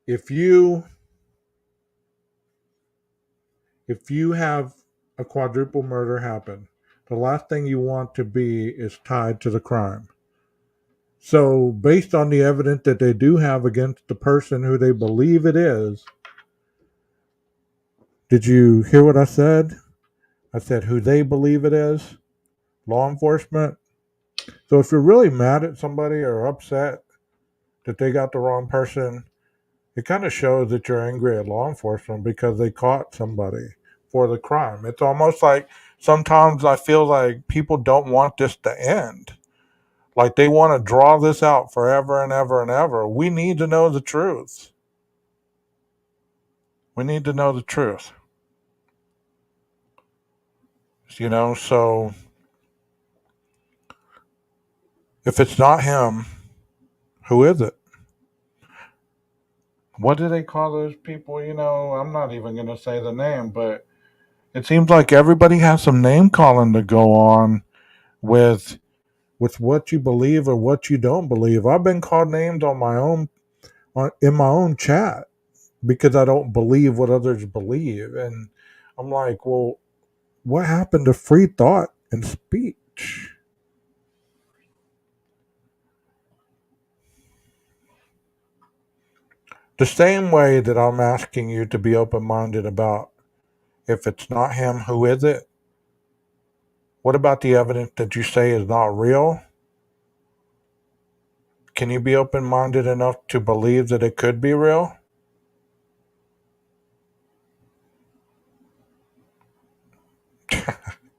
if you have a quadruple murder happen, the last thing you want to be is tied to the crime. So based on the evidence that they do have against the person who they believe it is, did you hear what I said? I said who they believe it is, law enforcement. So if you're really mad at somebody or upset that they got the wrong person, it kind of shows that you're angry at law enforcement because they caught somebody for the crime. It's almost like sometimes I feel like people don't want this to end. Like they want to draw this out forever and ever and ever. We need to know the truth. We need to know the truth. So if it's not him, who is it? What do they call those people? I'm not even going to say the name, but it seems like everybody has some name calling to go on with what you believe or what you don't believe. I've been called names in my own chat because I don't believe what others believe, and I'm like, well, what happened to free thought and speech? The same way that I'm asking you to be open-minded about if it's not him, who is it? What about the evidence that you say is not real? Can you be open-minded enough to believe that it could be real?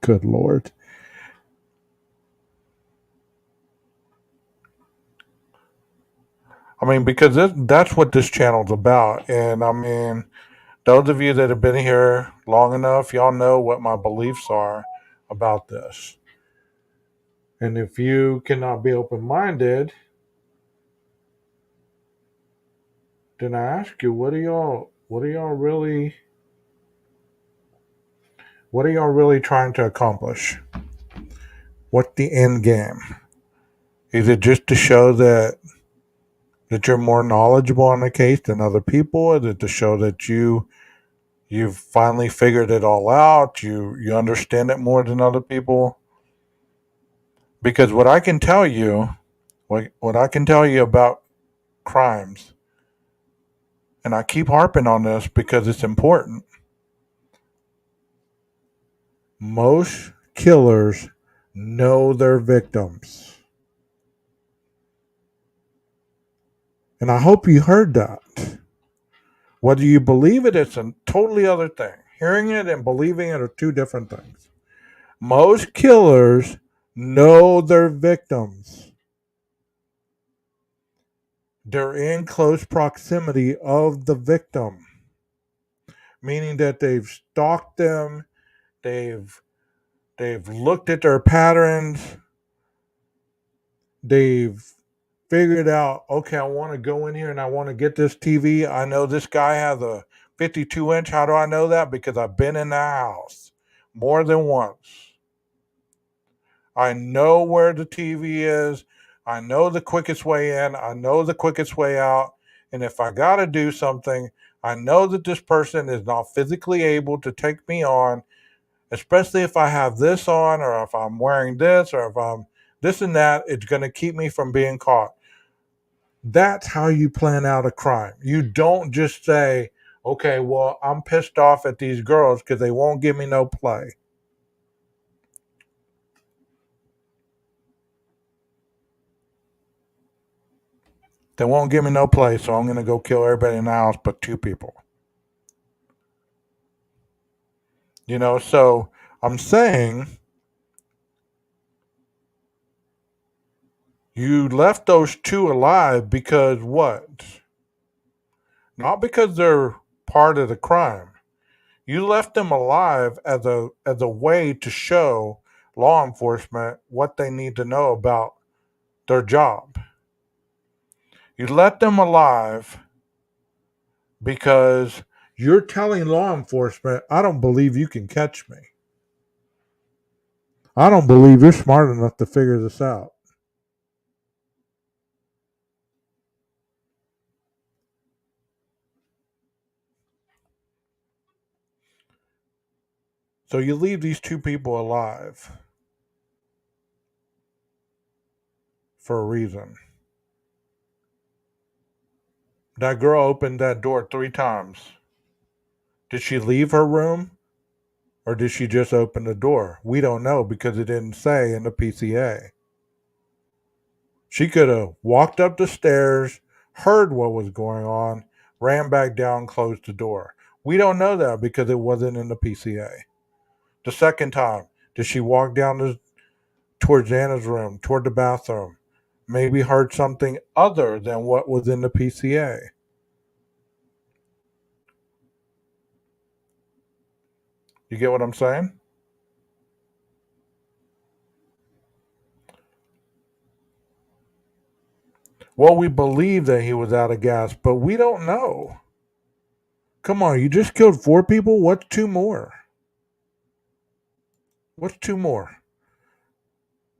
Good Lord. I mean, because that's what this channel's about. And I mean, those of you that have been here long enough, y'all know what my beliefs are about this. And if you cannot be open-minded, then I ask you, what are y'all really trying to accomplish? What's the end game? Is it just to show that you're more knowledgeable on the case than other people? Is it to show that you've finally figured it all out? You understand it more than other people? Because what I can tell you about crimes, and I keep harping on this because it's important. Most killers know their victims. And I hope you heard that. Whether you believe it, it's a totally other thing. Hearing it and believing it are two different things. Most killers know their victims. They're in close proximity of the victim, meaning that they've stalked them, they've looked at their patterns, they've figured out, okay, I want to go in here and I want to get this TV. I know this guy has a 52-inch. How do I know that? Because I've been in the house more than once. I know where the TV is. I know the quickest way in. I know the quickest way out. And if I got to do something, I know that this person is not physically able to take me on, especially if I have this on or if I'm wearing this or if I'm this and that. It's going to keep me from being caught. That's how you plan out a crime. You don't just say, okay, well, I'm pissed off at these girls because they won't give me no play. They won't give me no play, so I'm going to go kill everybody in the house but two people. So I'm saying you left those two alive because what? Not because they're part of the crime. You left them alive as a way to show law enforcement what they need to know about their job. You let them alive because you're telling law enforcement, I don't believe you can catch me. I don't believe you're smart enough to figure this out. So you leave these two people alive for a reason. That girl opened that door 3 times. Did she leave her room or did she just open the door? We don't know because it didn't say in the PCA. She could have walked up the stairs, heard what was going on, ran back down, closed the door. We don't know that because it wasn't in the PCA. The second time, did she walk down towards Anna's room, toward the bathroom? Maybe heard something other than what was in the PCA. You get what I'm saying? Well, we believe that he was out of gas, but we don't know. Come on, you just killed 4 people? What's 2 more? What's 2 more?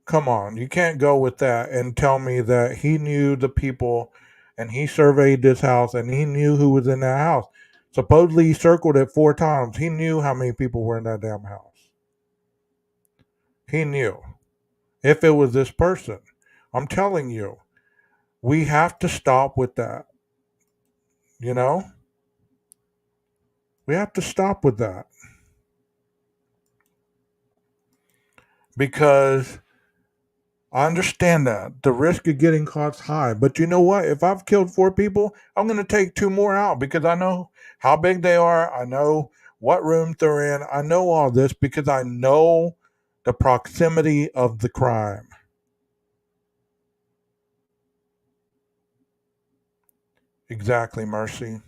Come on, you can't go with that and tell me that he knew the people and he surveyed this house and he knew who was in that house. Supposedly he circled it 4 times. He knew how many people were in that damn house. He knew. If it was this person. I'm telling you, we have to stop with that. You know? We have to stop with that. Because I understand that the risk of getting caught is high, but you know what? If I've killed 4 people, I'm going to take 2 more out because I know how big they are. I know what rooms they're in. I know all this because I know the proximity of the crime. Exactly, Mercy.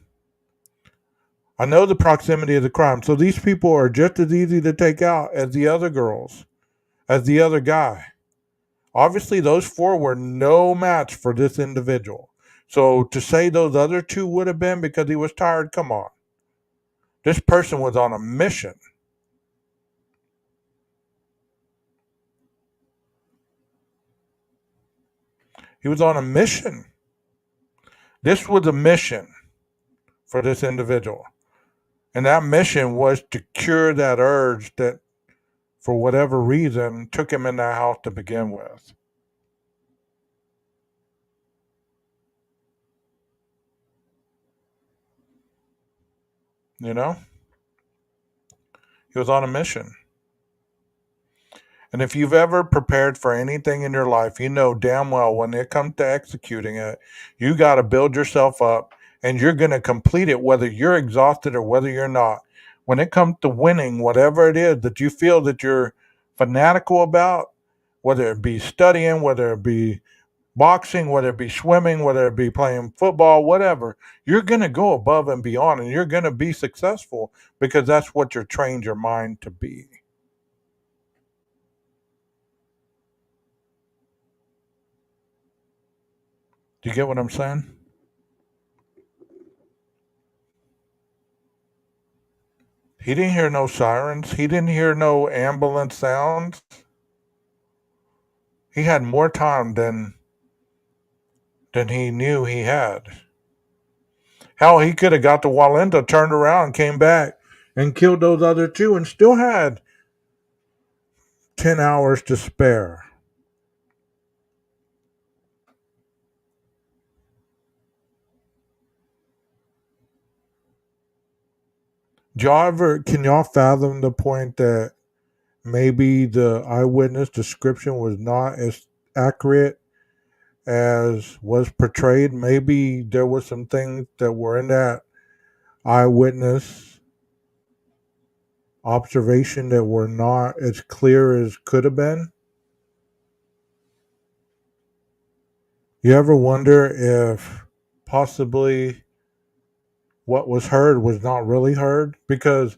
I know the proximity of the crime. So these people are just as easy to take out as the other girls, as the other guy. Obviously, those 4 were no match for this individual. So to say those other 2 would have been because he was tired, come on. This person was on a mission. He was on a mission. This was a mission for this individual. And that mission was to cure that urge that, for whatever reason, took him in that house to begin with. You know? He was on a mission. And if you've ever prepared for anything in your life, you know damn well when it comes to executing it, you got to build yourself up and you're going to complete it whether you're exhausted or whether you're not. When it comes to winning, whatever it is that you feel that you're fanatical about, whether it be studying, whether it be boxing, whether it be swimming, whether it be playing football, whatever, you're going to go above and beyond and you're going to be successful because that's what you're trained your mind to be. Do you get what I'm saying? He didn't hear no sirens. He didn't hear no ambulance sounds. He had more time than he knew he had. Hell, he could have got to Walenta, turned around, came back, and killed those other 2 and still had 10 hours to spare. Can y'all fathom the point that maybe the eyewitness description was not as accurate as was portrayed? Maybe there were some things that were in that eyewitness observation that were not as clear as could have been. You ever wonder if possibly what was heard was not really heard? Because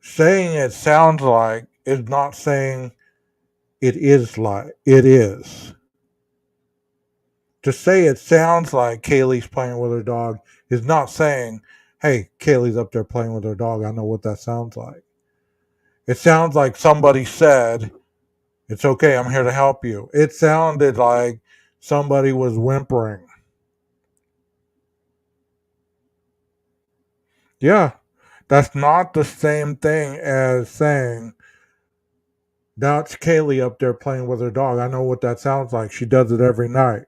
Saying it sounds like is not saying it is like it is. To say it sounds like Kaylee's playing with her dog is not saying, hey, Kaylee's up there playing with her dog. I know what that sounds like. It sounds like somebody said, it's okay, I'm here to help you. It sounded like somebody was whimpering. Yeah, that's not the same thing as saying, that's Kaylee up there playing with her dog. I know what that sounds like. She does it every night.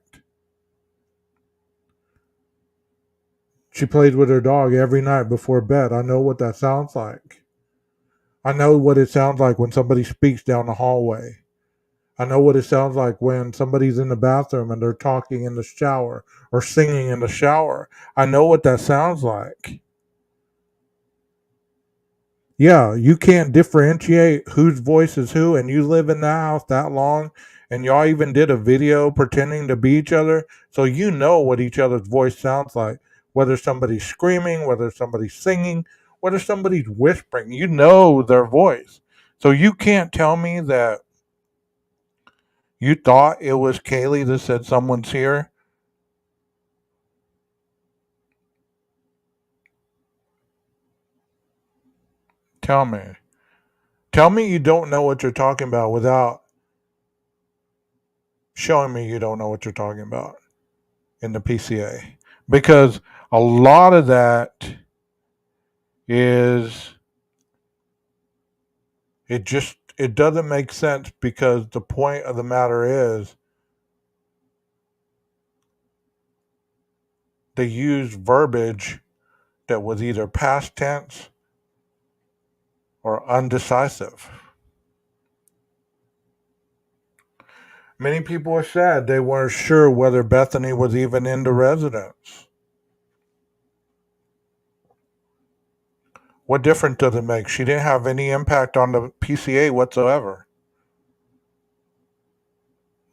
She plays with her dog every night before bed. I know what that sounds like. I know what it sounds like when somebody speaks down the hallway. I know what it sounds like when somebody's in the bathroom and they're talking in the shower or singing in the shower. I know what that sounds like. Yeah, you can't differentiate whose voice is who, and you live in that house that long, and y'all even did a video pretending to be each other, so you know what each other's voice sounds like. Whether somebody's screaming, whether somebody's singing, whether somebody's whispering, you know their voice. So you can't tell me that you thought it was Kaylee that said someone's here. Tell me. Tell me you don't know what you're talking about without showing me you don't know what you're talking about in the PCA. Because a lot of that is it doesn't make sense because the point of the matter is they use verbiage that was either past tense or undecisive. Many people have said they weren't sure whether Bethany was even in the residence. What difference does it make? She didn't have any impact on the PCA whatsoever.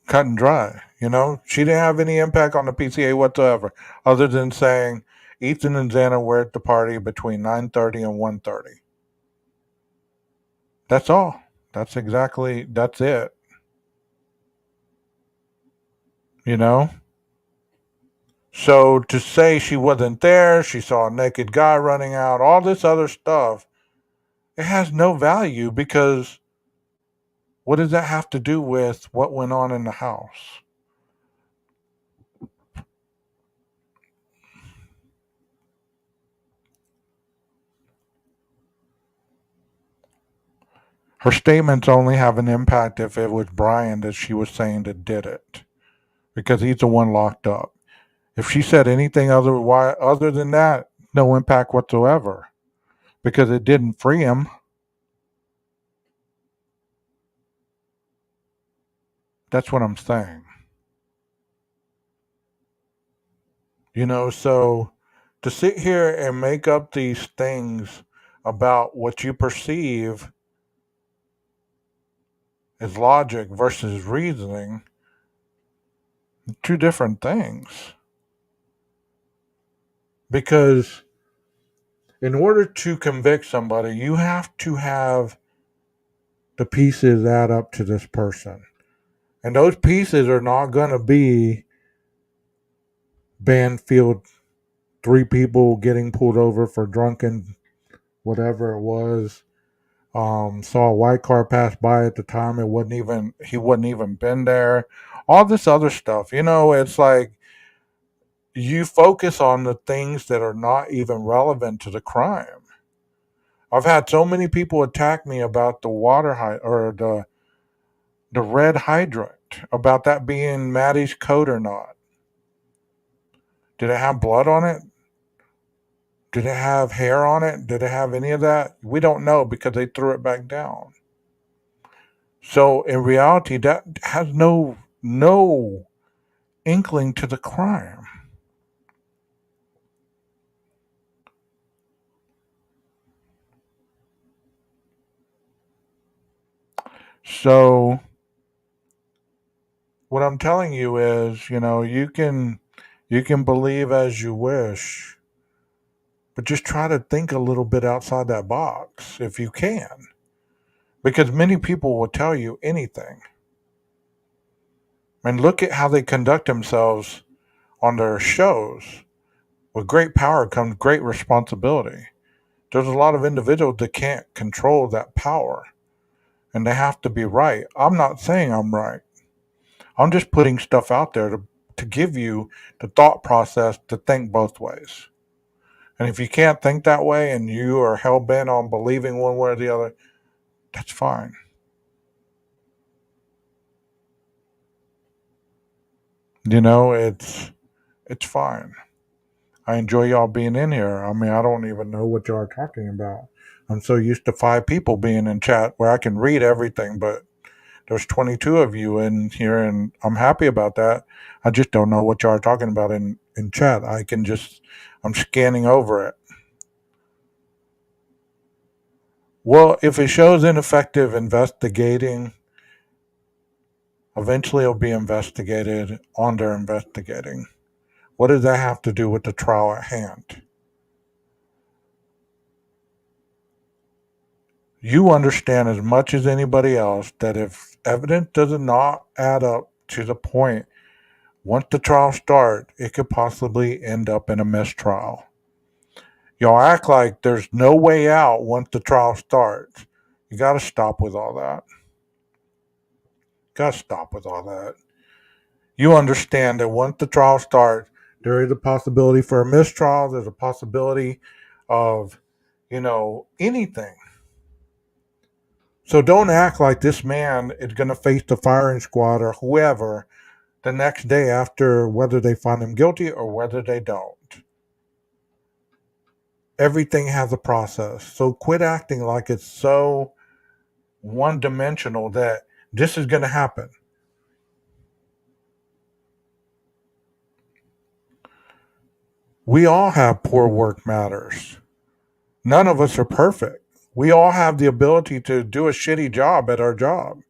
Cut and dry, you know? She didn't have any impact on the PCA whatsoever, other than saying Ethan and Xana were at the party between 9:30 and 1:30. That's all. That's it, you know? So to say she wasn't there, she saw a naked guy running out, all this other stuff, it has no value because what does that have to do with what went on in the house? Her statements only have an impact if it was Brian that she was saying that did it, because he's the one locked up. If she said anything other than that, no impact whatsoever, because it didn't free him. That's what I'm saying. So to sit here and make up these things about what you perceive as logic versus reasoning, two different things. Because in order to convict somebody, you have to have the pieces add up to this person. And those pieces are not going to be Banfield, three people getting pulled over for drunken whatever it was. Saw a white car pass by at the time. He wasn't even been there. All this other stuff. It's like you focus on the things that are not even relevant to the crime. I've had so many people attack me about the or the red hydrant, about that being Maddie's coat or not. Did it have blood on it? Did it have hair on it? Did it have any of that? We don't know because they threw it back down. So in reality, that has no inkling to the crime. So what I'm telling you is, you can believe as you wish, But just try to think a little bit outside that box if you can. Because many people will tell you anything. And look at how they conduct themselves on their shows. With great power comes great responsibility. There's a lot of individuals that can't control that power, and they have to be right. I'm not saying I'm right. I'm just putting stuff out there to give you the thought process to think both ways. And if you can't think that way and you are hell bent on believing one way or the other, that's fine. You know, it's fine. I enjoy y'all being in here. I mean, I don't even know what y'all are talking about. I'm so used to 5 people being in chat where I can read everything, but there's 22 of you in here, and I'm happy about that. I just don't know what y'all are talking about in chat. I'm scanning over it. Well, if it shows ineffective investigating, eventually it'll be investigated on their investigating. What does that have to do with the trial at hand? You understand as much as anybody else that if evidence does not add up to the point, once the trial starts, it could possibly end up in a mistrial. Y'all act like there's no way out once the trial starts. You got to stop with all that. Got to stop with all that. You understand that once the trial starts, there is a possibility for a mistrial. There's a possibility of, anything. So don't act like this man is going to face the firing squad or whoever the next day after whether they find him guilty or whether they don't. Everything has a process. So quit acting like it's so one dimensional that this is going to happen. We all have poor work matters. None of us are perfect. We all have the ability to do a shitty job at our job.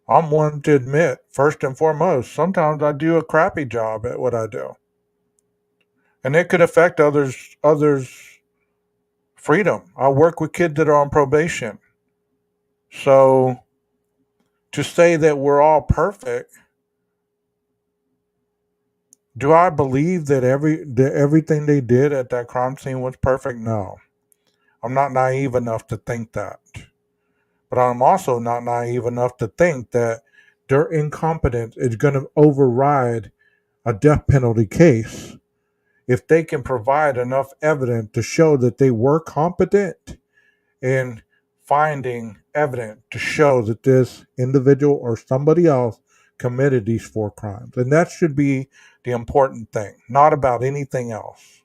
I'm one to admit, first and foremost, sometimes I do a crappy job at what I do. And it could affect others' freedom. I work with kids that are on probation. So to say that we're all perfect, do I believe that everything they did at that crime scene was perfect? No. I'm not naive enough to think that. But I'm also not naive enough to think that their incompetence is going to override a death penalty case if they can provide enough evidence to show that they were competent in finding evidence to show that this individual or somebody else committed these 4 crimes. And that should be the important thing, not about anything else.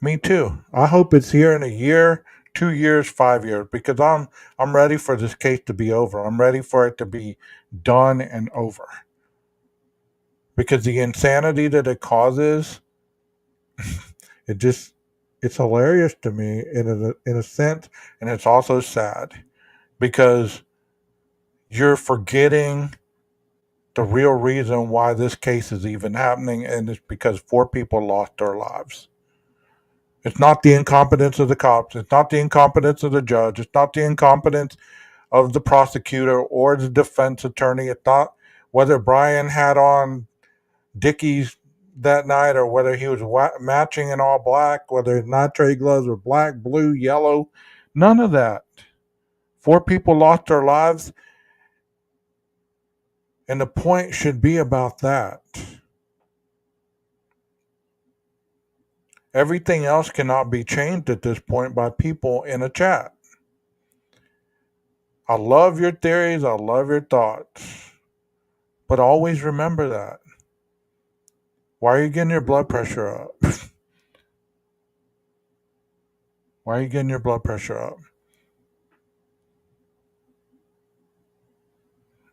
Me too. I hope it's here in a year, 2 years, 5 years, because I'm ready for this case to be over. I'm ready for it to be done and over. Because the insanity that it causes, it's hilarious to me in a sense, and it's also sad because you're forgetting the real reason why this case is even happening, and it's because 4 people lost their lives. It's not the incompetence of the cops. It's not the incompetence of the judge. It's not the incompetence of the prosecutor or the defense attorney. It's not whether Brian had on Dickies that night or whether he was matching in all black, whether his nitrate gloves were black, blue, yellow. None of that. 4 people lost their lives, and the point should be about that. Everything else cannot be changed at this point by people in a chat. I love your theories. I love your thoughts. But always remember that. Why are you getting your blood pressure up? Why are you getting your blood pressure up?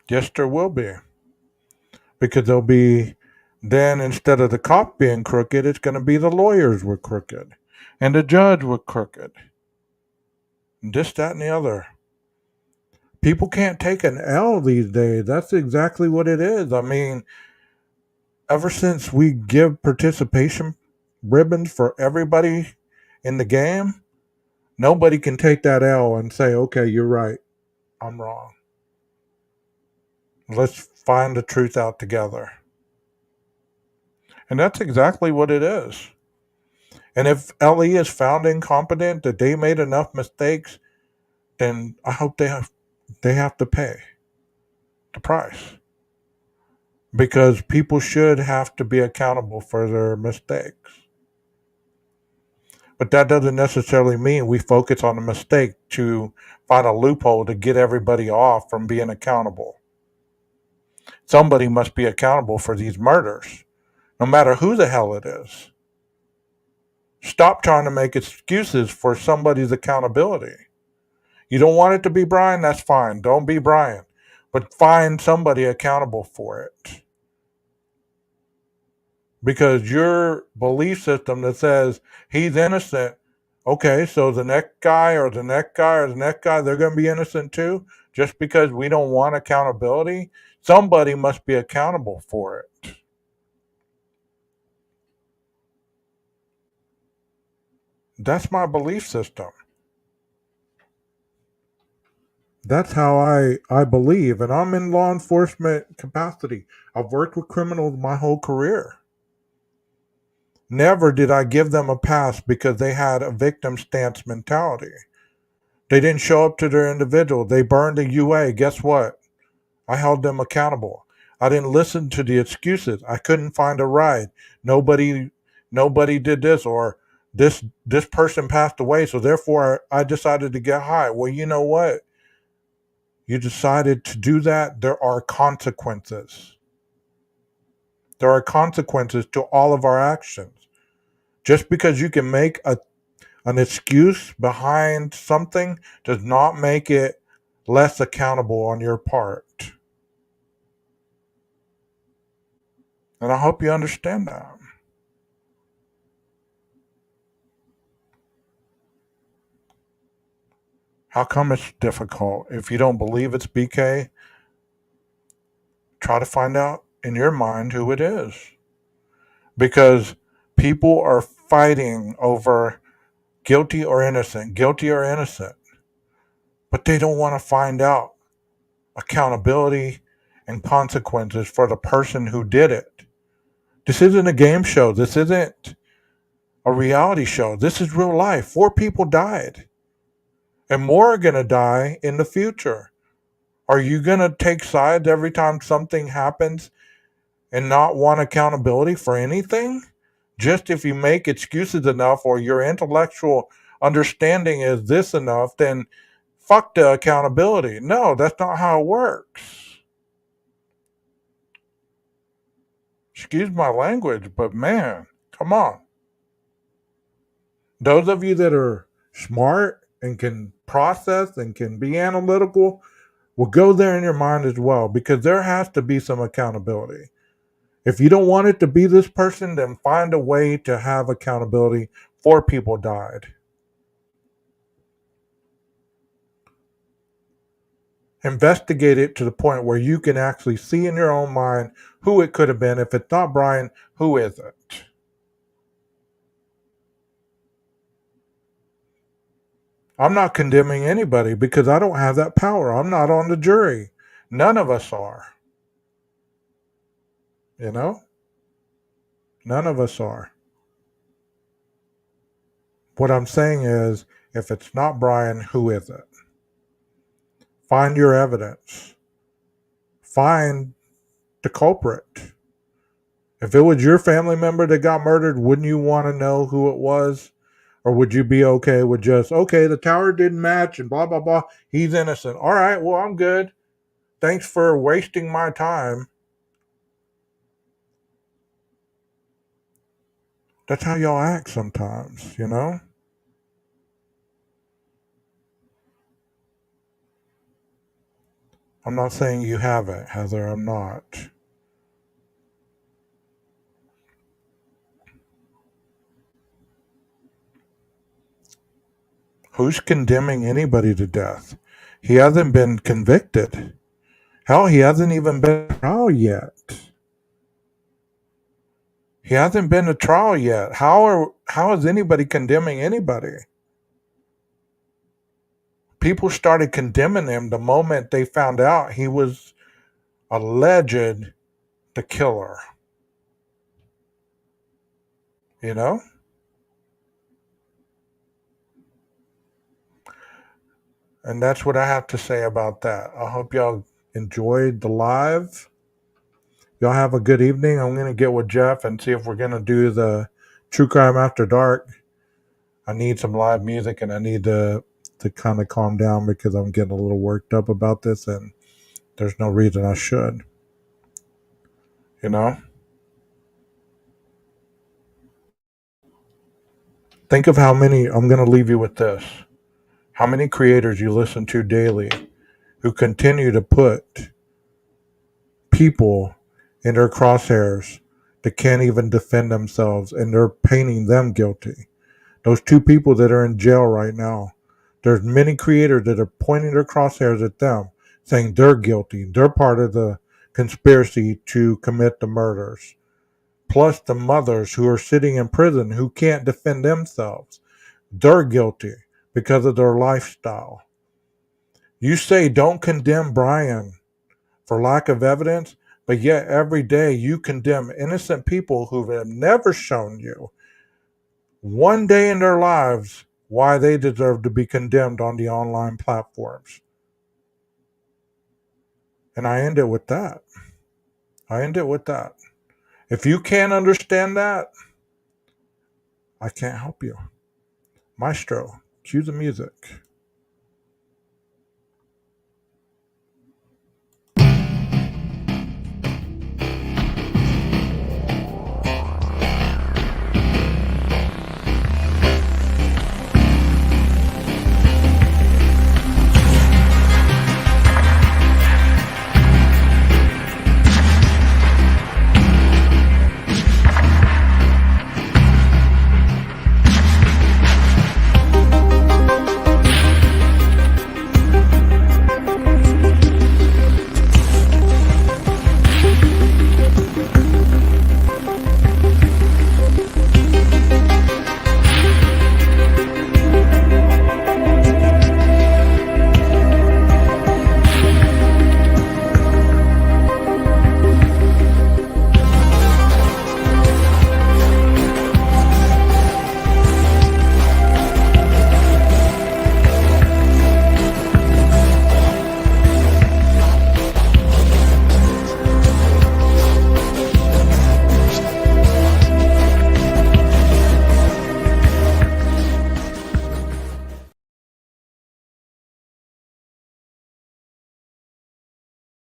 Yes, there will be. Because there'll be, then instead of the cop being crooked, it's going to be the lawyers were crooked. And the judge was crooked. And this, that, and the other. People can't take an L these days. That's exactly what it is. I mean, ever since we give participation ribbons for everybody in the game, nobody can take that L and say, okay, you're right, I'm wrong. Let's find the truth out together. And that's exactly what it is. And if LE is found incompetent, that they made enough mistakes, then I hope they have to pay the price. Because people should have to be accountable for their mistakes. But that doesn't necessarily mean we focus on the mistake to find a loophole to get everybody off from being accountable. Somebody must be accountable for these murders, no matter who the hell it is. Stop trying to make excuses for somebody's accountability. You don't want it to be Brian? That's fine. Don't be Brian. But find somebody accountable for it. Because your belief system that says he's innocent, okay, so the next guy or the next guy or the next guy, they're going to be innocent too? Just because we don't want accountability? Somebody must be accountable for it. That's my belief system. That's how I believe. And I'm in law enforcement capacity. I've worked with criminals my whole career. Never did I give them a pass because they had a victim stance mentality. They didn't show up to their individual. They burned a UA. Guess what? I held them accountable. I didn't listen to the excuses. I couldn't find a ride. Nobody did this, or this person passed away, so therefore I decided to get high. Well, you know what? You decided to do that, there are consequences. There are consequences to all of our actions. Just because you can make an excuse behind something does not make it less accountable on your part. And I hope you understand that. How come it's difficult? If you don't believe it's BK, try to find out in your mind who it is. Because people are fighting over guilty or innocent, guilty or innocent. But they don't want to find out accountability and consequences for the person who did it. This isn't a game show. This isn't a reality show. This is real life. 4 people died, and more are going to die in the future. Are you going to take sides every time something happens and not want accountability for anything? Just if you make excuses enough or your intellectual understanding is this enough, then fuck the accountability. No, that's not how it works. Excuse my language, but man, come on. Those of you that are smart and can process and can be analytical will go there in your mind as well, because there has to be some accountability. If you don't want it to be this person, then find a way to have accountability. 4 people died. Investigate it to the point where you can actually see in your own mind who it could have been. If it's not Brian, who is it? I'm not condemning anybody because I don't have that power. I'm not on the jury. None of us are. You know? None of us are. What I'm saying is, if it's not Brian, who is it? Find your evidence. Find the culprit. If it was your family member that got murdered, wouldn't you want to know who it was? Or would you be okay with just, okay, the tower didn't match and blah, blah, blah. He's innocent. All right, well, I'm good. Thanks for wasting my time. That's how y'all act sometimes, you know? I'm not saying you haven't, Heather. I'm not. Who's condemning anybody to death? He hasn't been convicted. Hell, he hasn't even been trial yet. He hasn't been to trial yet. How is anybody condemning anybody? People started condemning him the moment they found out he was alleged the killer. You know? And that's what I have to say about that. I hope y'all enjoyed the live. Y'all have a good evening. I'm going to get with Jeff and see if we're going to do the True Crime After Dark. I need some live music and I need to kind of calm down because I'm getting a little worked up about this and there's no reason I should. You know? Think of how many, I'm going to leave you with this. How many creators you listen to daily who continue to put people in their crosshairs that can't even defend themselves and they're painting them guilty. Those two people that are in jail right now, there's many creators that are pointing their crosshairs at them, saying they're guilty. They're part of the conspiracy to commit the murders. Plus the mothers who are sitting in prison who can't defend themselves. They're guilty because of their lifestyle. You say don't condemn Brian for lack of evidence, but yet every day you condemn innocent people who have never shown you one day in their lives why they deserve to be condemned on the online platforms. And I end it with that. If you can't understand that, I can't help you. Maestro, cue the music.